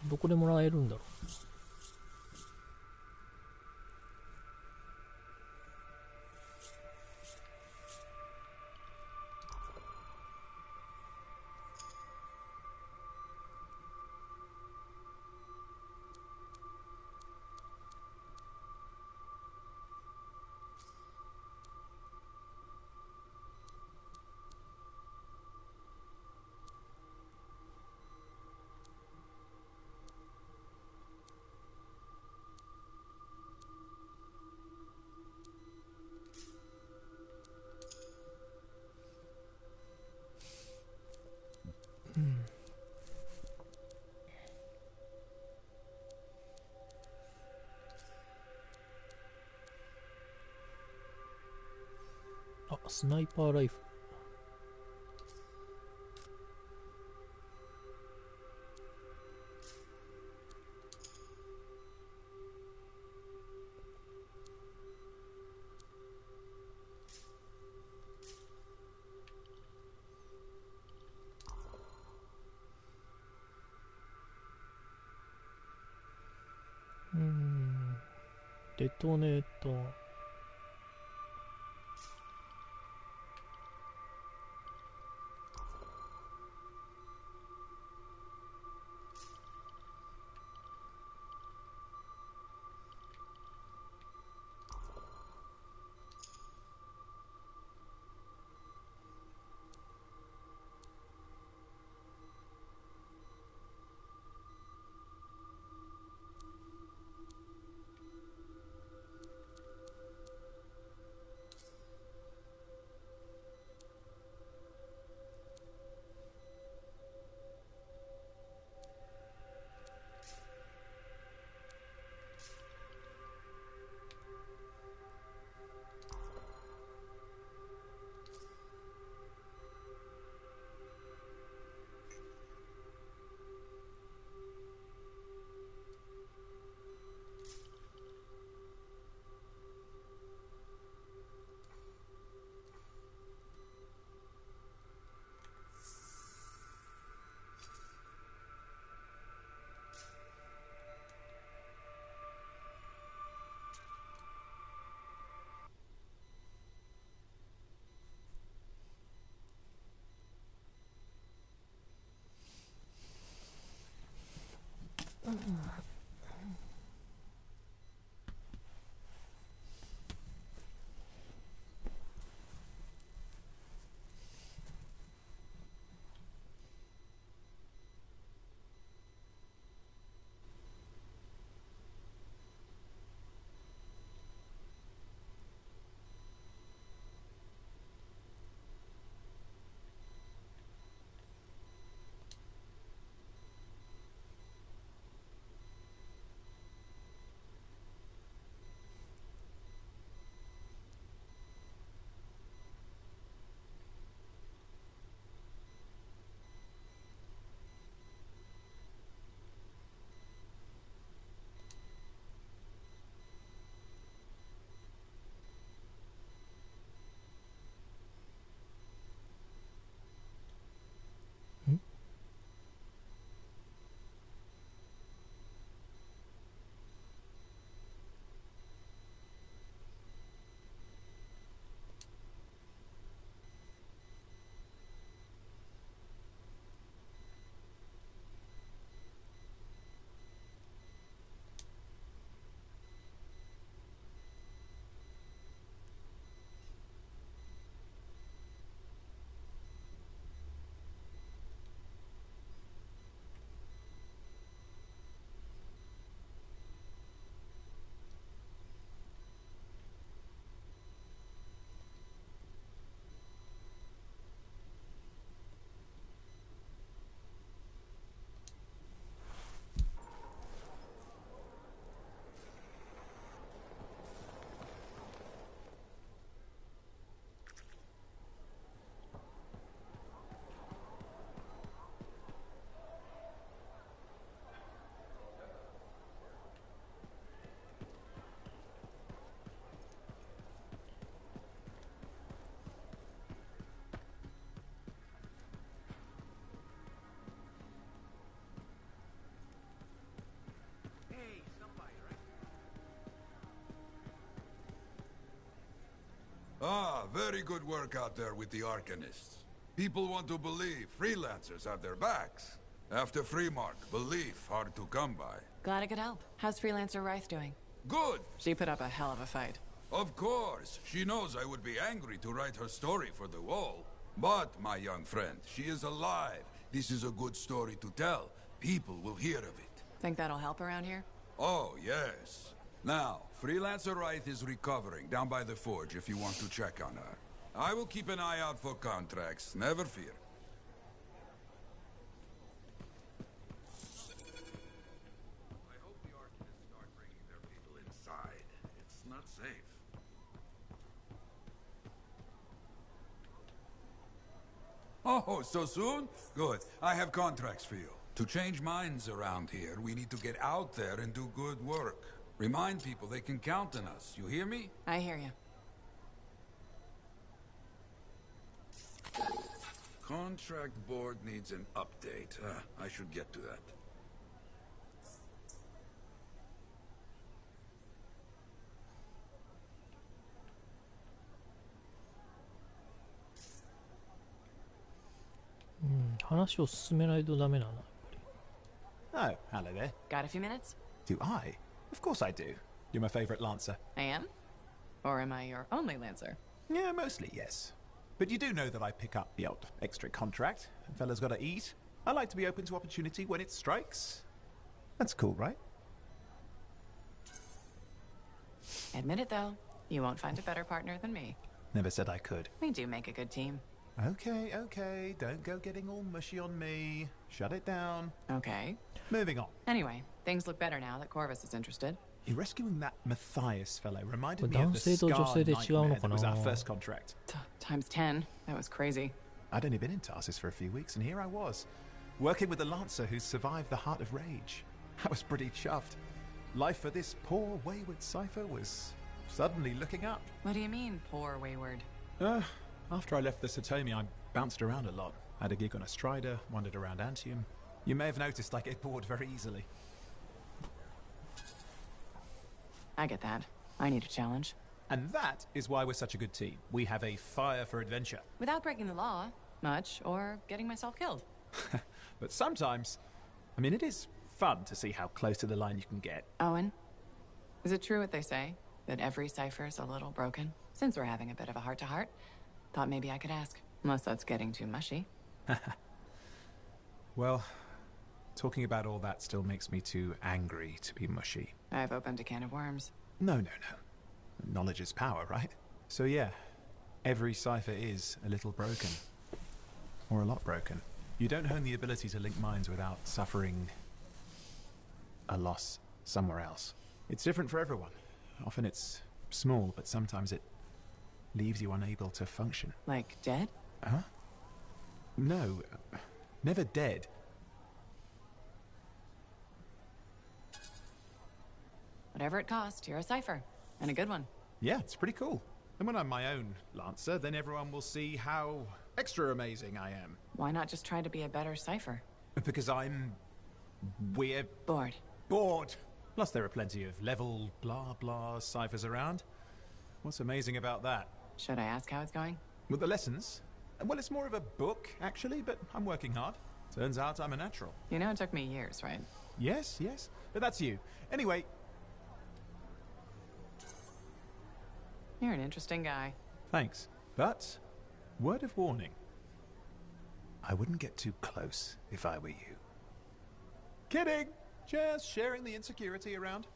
どこでもらえるんだろう。あ、スナイパーライフル。デトネーター。very good work out there with the Arcanists. People want to believe freelancers have their backs. After Freemark, belief hard to come by. Glad I could help. How's Freelancer Rife doing? Good! She put up a hell of a fight. Of course. She knows I would be angry to write her story for the wall. But, my young friend, she is alive. This is a good story to tell. People will hear of it. Think that'll help around here? Oh, yes. Now, Freelancer Rife is recovering down by the forge if you want to check on her. I will keep an eye out for contracts, never fear. I hope the Arcanists start bringing their people inside. It's not safe. Oh, so soon? Good. I have contracts for you. To change minds around here, we need to get out there and do good work. Remind people they can count on us. You hear me? I hear you. Contract board needs an update. I should get to that. Hmm, 話を進めないとダメなの。 Oh, hello there. Got a few minutes? Do I? Of course I do. You're my favorite Lancer. I am? Or am I your only Lancer? Yeah, mostly, yes. But you do know that I pick up the odd extra contract, and fellas gotta eat. I like to be open to opportunity when it strikes. That's cool, right? Admit it, though. You won't find a better partner than me. Never said I could. We do make a good team. Okay, okay. Don't go getting all mushy on me. Shut it down. Okay. Moving on. Anyway, things look better now that Corvus is interested. You rescuing that Matthias fellow reminded me of the Scar nightmare that was our first contract. Times 10. That was crazy. I'd only been in Tarsus for a few weeks, and here I was, working with a Lancer who's survived the Heart of Rage. I was pretty chuffed. Life for this poor, wayward cipher was suddenly looking up. What do you mean, poor wayward? After I left the Satomi, I bounced around a lot. Had a gig on a Strider, wandered around Anthem. You may have noticed I get bored very easily. I get that. I need a challenge. And that is why we're such a good team. We have a fire for adventure. Without breaking the law, much, or getting myself killed. But sometimes, I mean, it is fun to see how close to the line you can get. Owen, is it true what they say? That every cipher's a little broken? Since we're having a bit of a heart-to-heart, thought maybe I could ask. Unless that's getting too mushy. Well, talking about all that still makes me too angry to be mushy. I've opened a can of worms. No. Knowledge is power, right? So yeah, every cipher is a little broken. Or a lot broken. You don't hone the ability to link minds without suffering a loss somewhere else. It's different for everyone. Often it's small, but sometimes it leaves you unable to function. Like dead? Huh? No, never dead. Whatever it costs, you're a cipher. And a good one. Yeah, it's pretty cool. And when I'm my own Lancer, then everyone will see how extra amazing I am. Why not just try to be a better cipher? Because I'm... we're... bored. Bored! Plus there are plenty of level blah blah ciphers around. What's amazing about that? Should I ask how it's going? With the lessons? Well, it's more of a book, actually, but I'm working hard. Turns out I'm a natural. You know it took me years, right? Yes. But that's you. Anyway... You're an interesting guy. Thanks. But, word of warning. I wouldn't get too close if I were you. Kidding! Just sharing the insecurity around.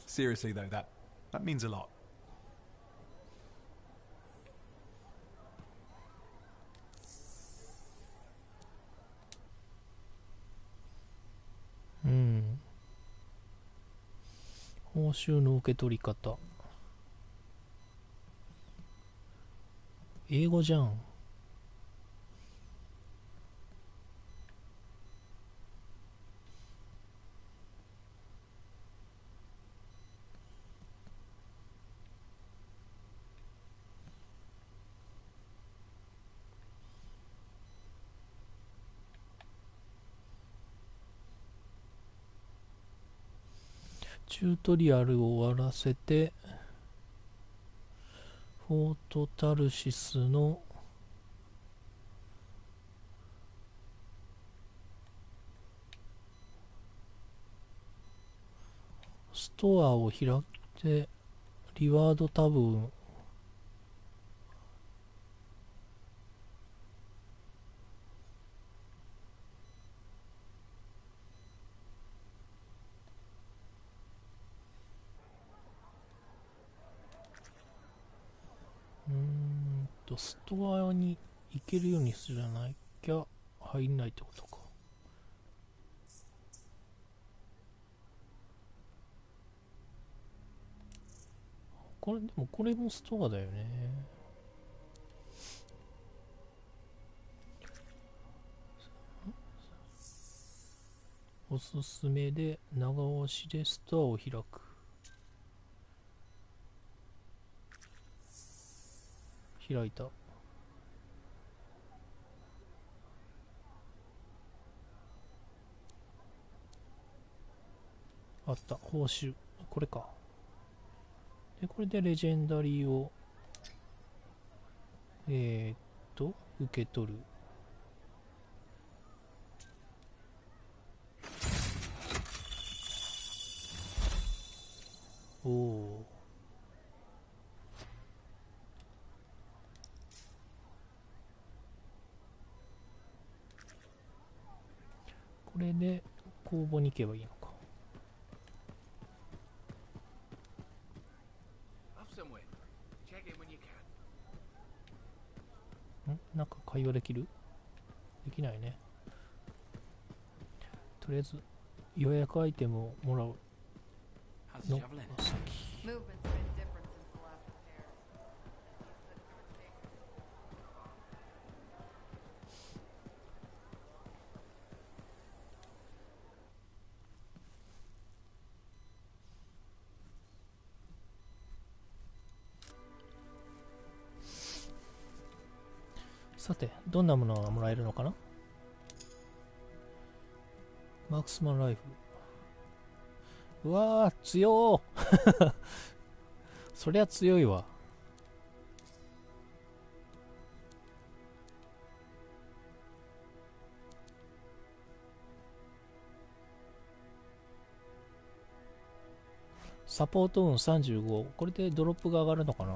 Seriously though, that means a lot. Hmm. 報酬の受け取り方。英語じゃん。チュートリアルを終わらせてフォートタルシスのストアを開いて、リワードタブストアに行けるようにすらなきゃ入んないってことか。これでもこれもストアだよね。おすすめで長押しでストアを開く。開いた。あった。報酬。これか。で、これでレジェンダリーを、受け取る。おお。これで公募に行けばいいのか。なんか会話できる？できないね。とりあえず予約アイテムをもらうの先。さて、どんなものがもらえるのかな？マークスマンライフ。うわー、強ーそりゃ強いわ。サポート運35。これでドロップが上がるのかな？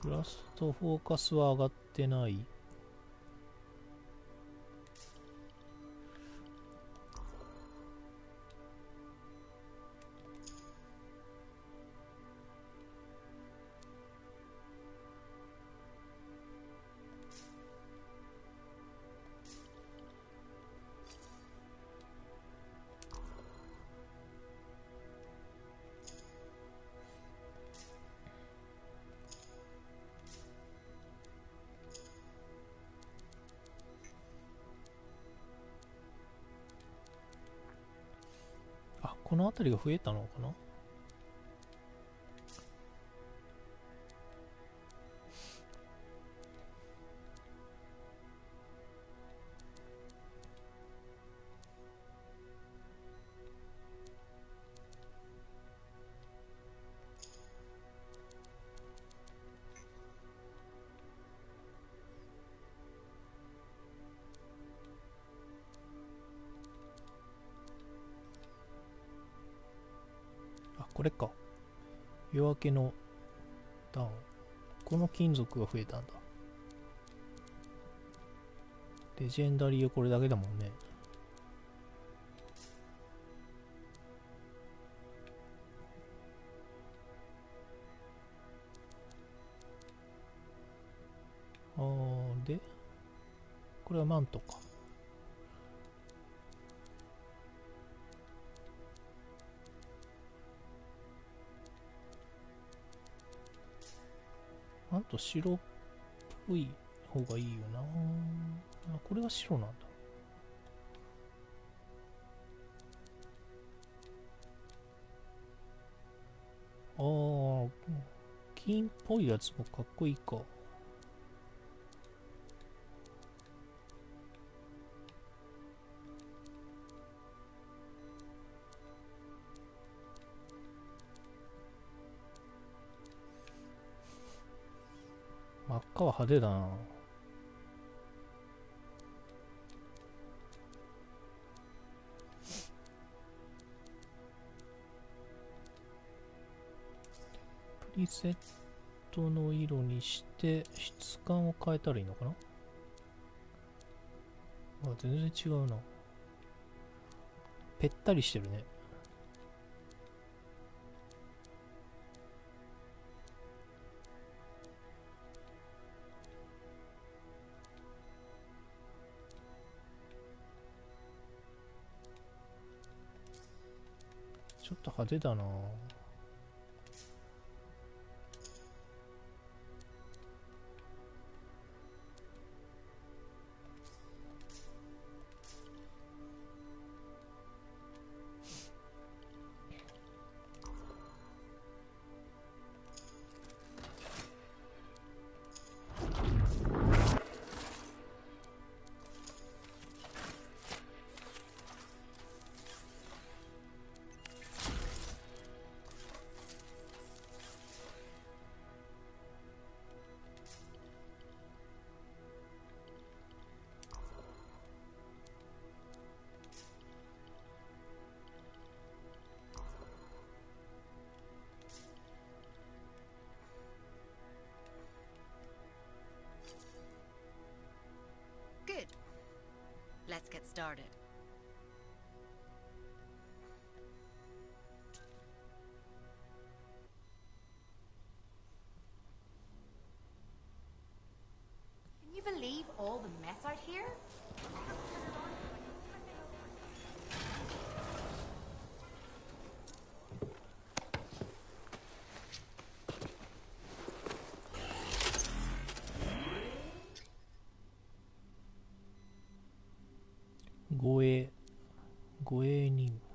ブラストフォーカスは上がってない。この辺りが増えたのかな？これか。夜明けのダウン。この金属が増えたんだ。レジェンダリーはこれだけだもんね。で、これはマントか。あと白っぽい方がいいよな。これが白なんだ。金っぽいやつもかっこいいか。赤は派手だな。プリセットの色にして質感を変えたらいいのかな。あ、全然違うな。ぺったりしてるね。ちょっと派手だな。Good. Let's get started. Can you believe all the mess out here?護衛任務。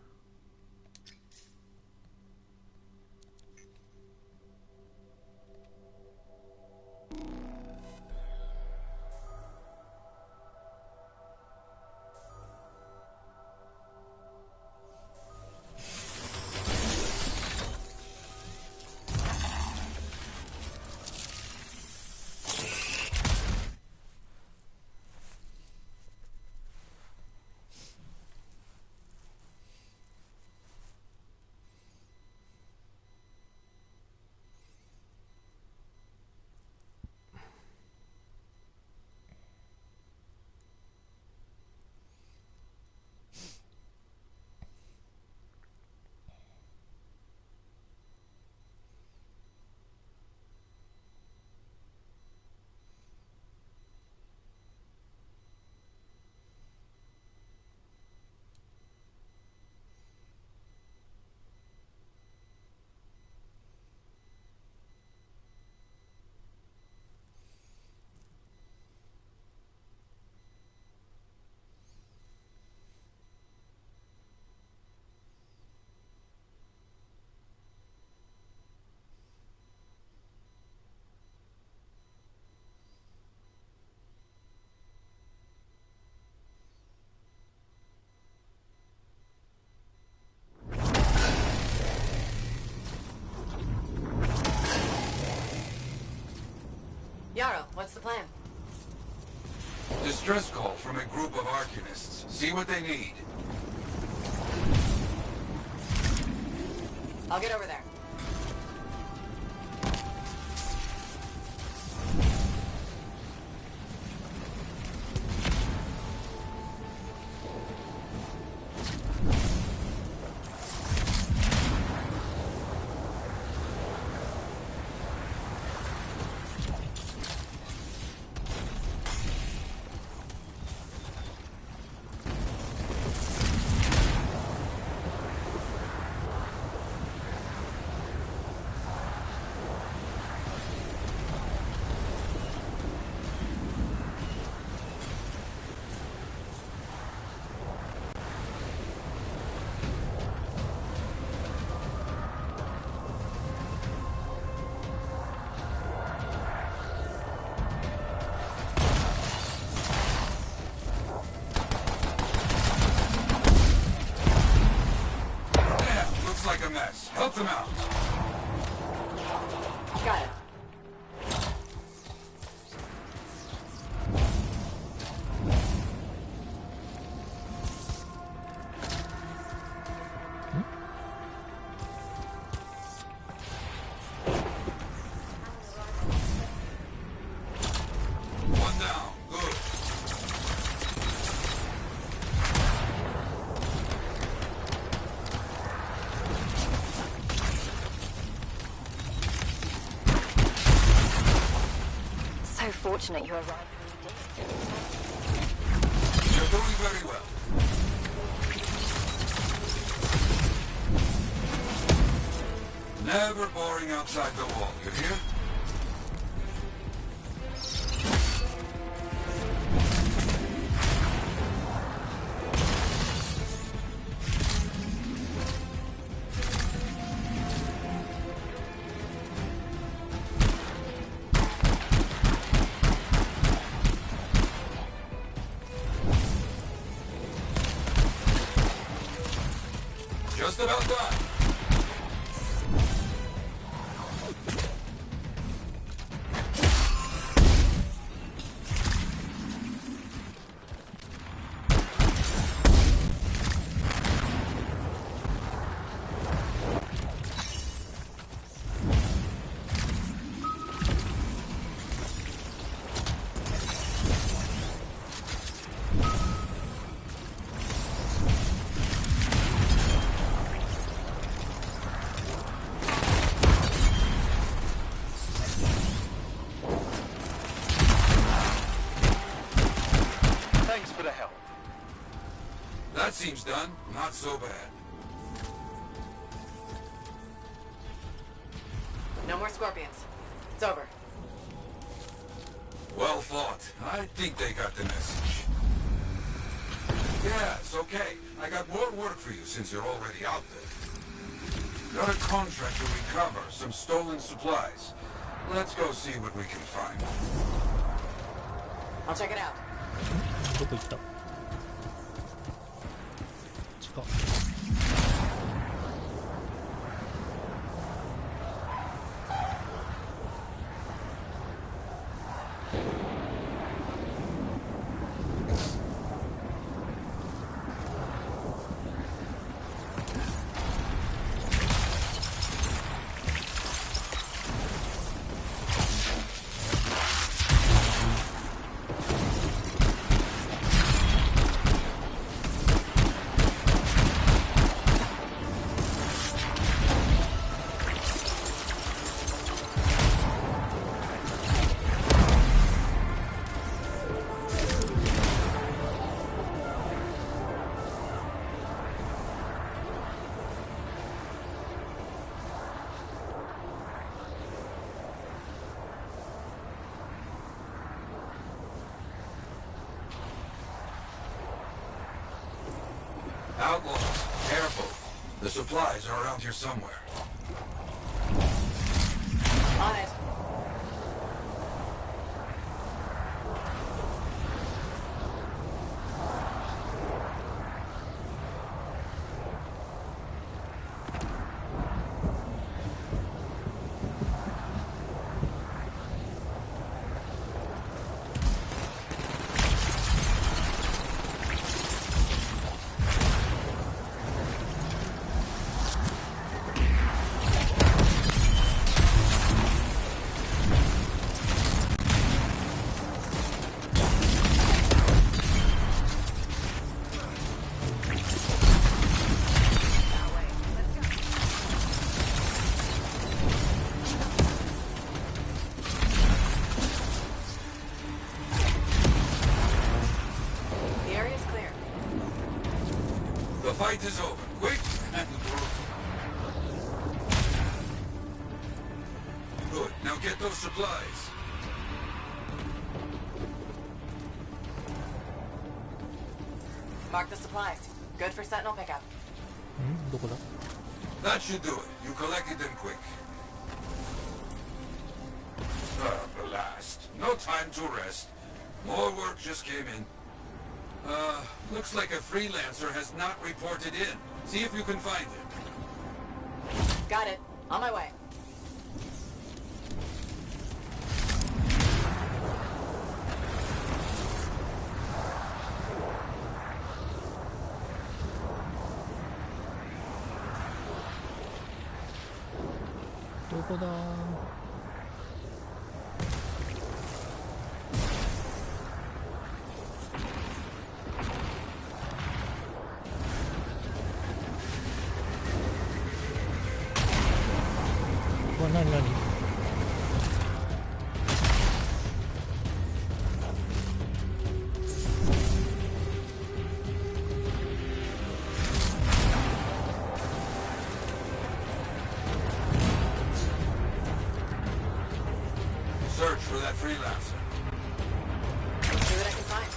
Yarrow, what's the plan? Distress call from a group of Arcanists. See what they need. I'll get over there. Like a mess. Help them out. Got it. Fortunate you arrived. You're doing very well. Never boring outside the wall, you hear? Just about done. That seems done. Not so bad. No more scorpions. It's over. Well fought. I think they got the message. Yeah, it's okay. I got more work for you since you're already out there. Got a contract to recover some stolen supplies. Let's go see what we can find. I'll check it out. どこ行った？近っ。Outlaws, careful. The supplies are around here somewhere. On it. The fight is over. Quick and brutal. Good. Now get those supplies. Mark the supplies. Good for sentinel pickup. どこだ？ That should do it. You collected them quick. Blast. No time to rest. More work just came in. Looks like a freelancer has not reported in. See if you can find him. Got it. On my way. Whereだ？何？ freelancer. Let's see what I can find.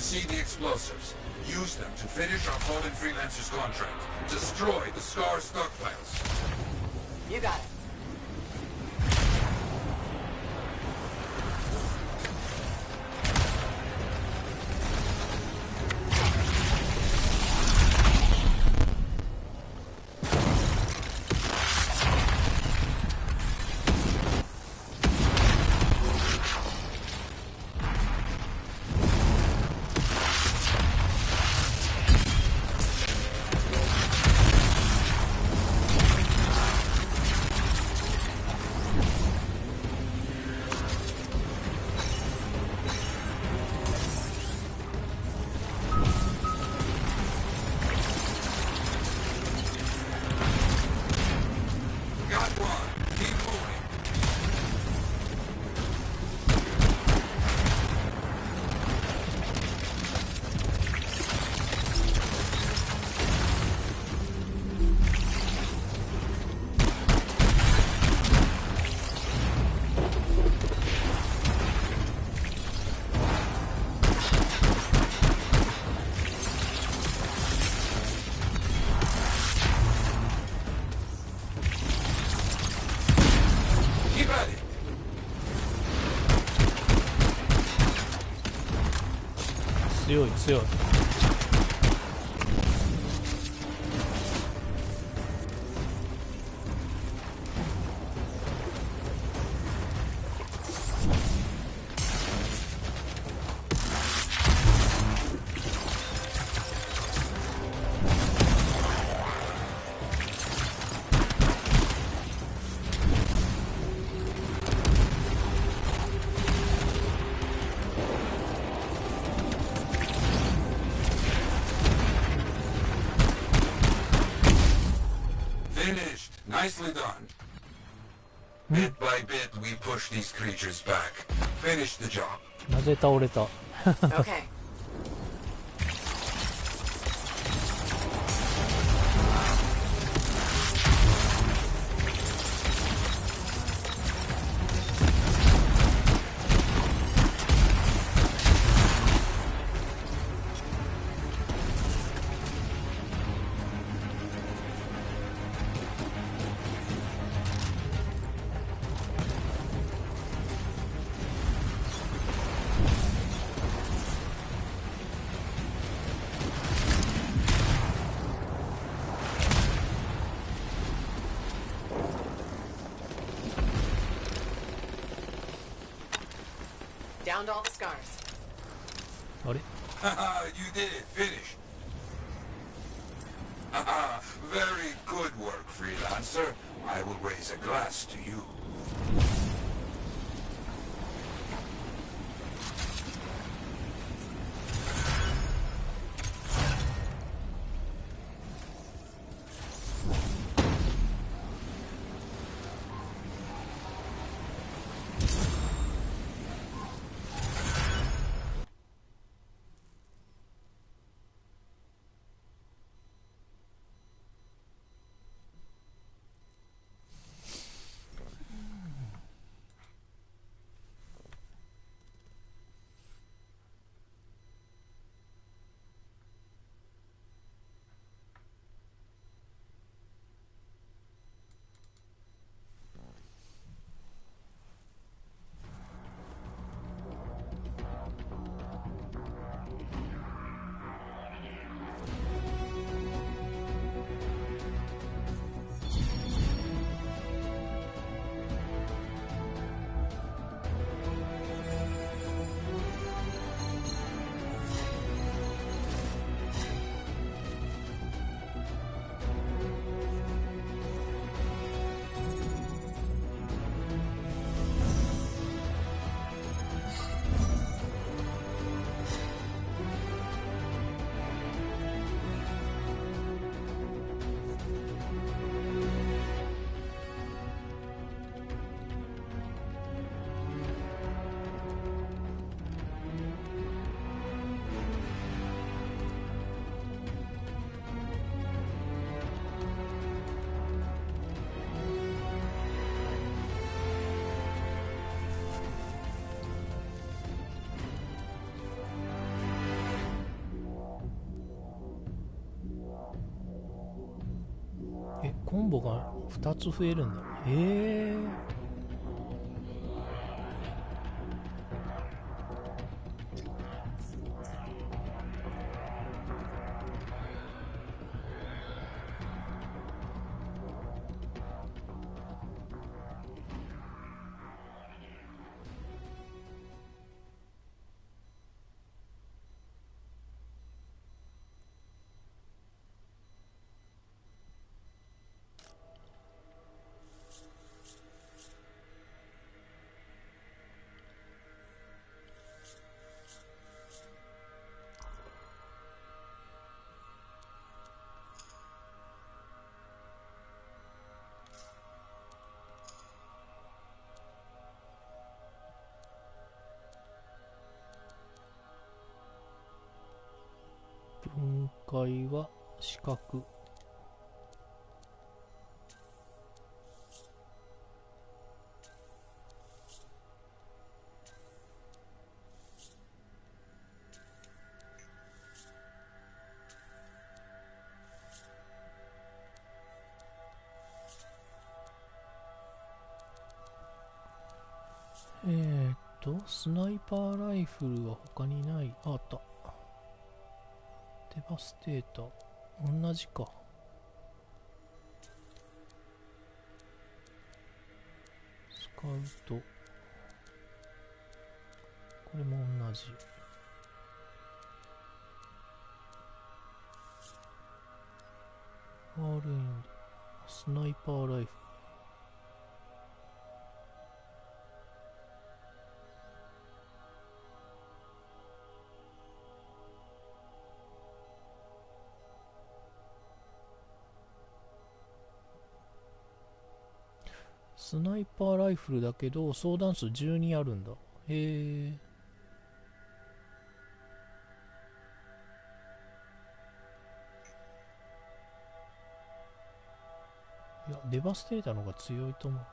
See the explosives. Use them to finish our fallen freelancers' contract. Destroy the Scar stockpiles. You got it.強い強い。Nicely done. Bit by bit, we push these creatures back. Finish the job. なぜ倒れたOkay. Downed all the scars. あれ You did it. Finished. Very good work, freelancer. I will raise a glass to you. コンボが2つ増えるんだ。へえ。分解は四角。スナイパーライフルは他にない。あった。デバステーター。同じか。スカウト。これも同じ。アールインド。スナイパーライフル。スナイパーライフルだけど相談数12あるんだ。へえ。いや、デバステーターの方が強いと思うな。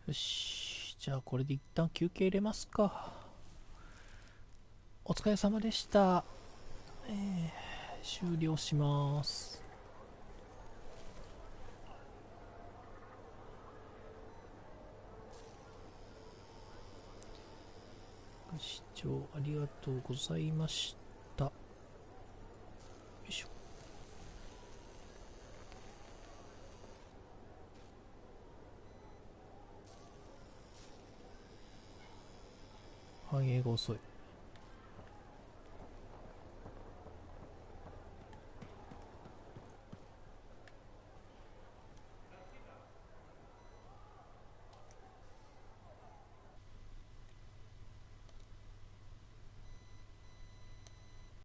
よし、じゃあこれで一旦休憩入れますか。お疲れ様でした。終了します。ご視聴ありがとうございました。よいしょ。反映が遅い。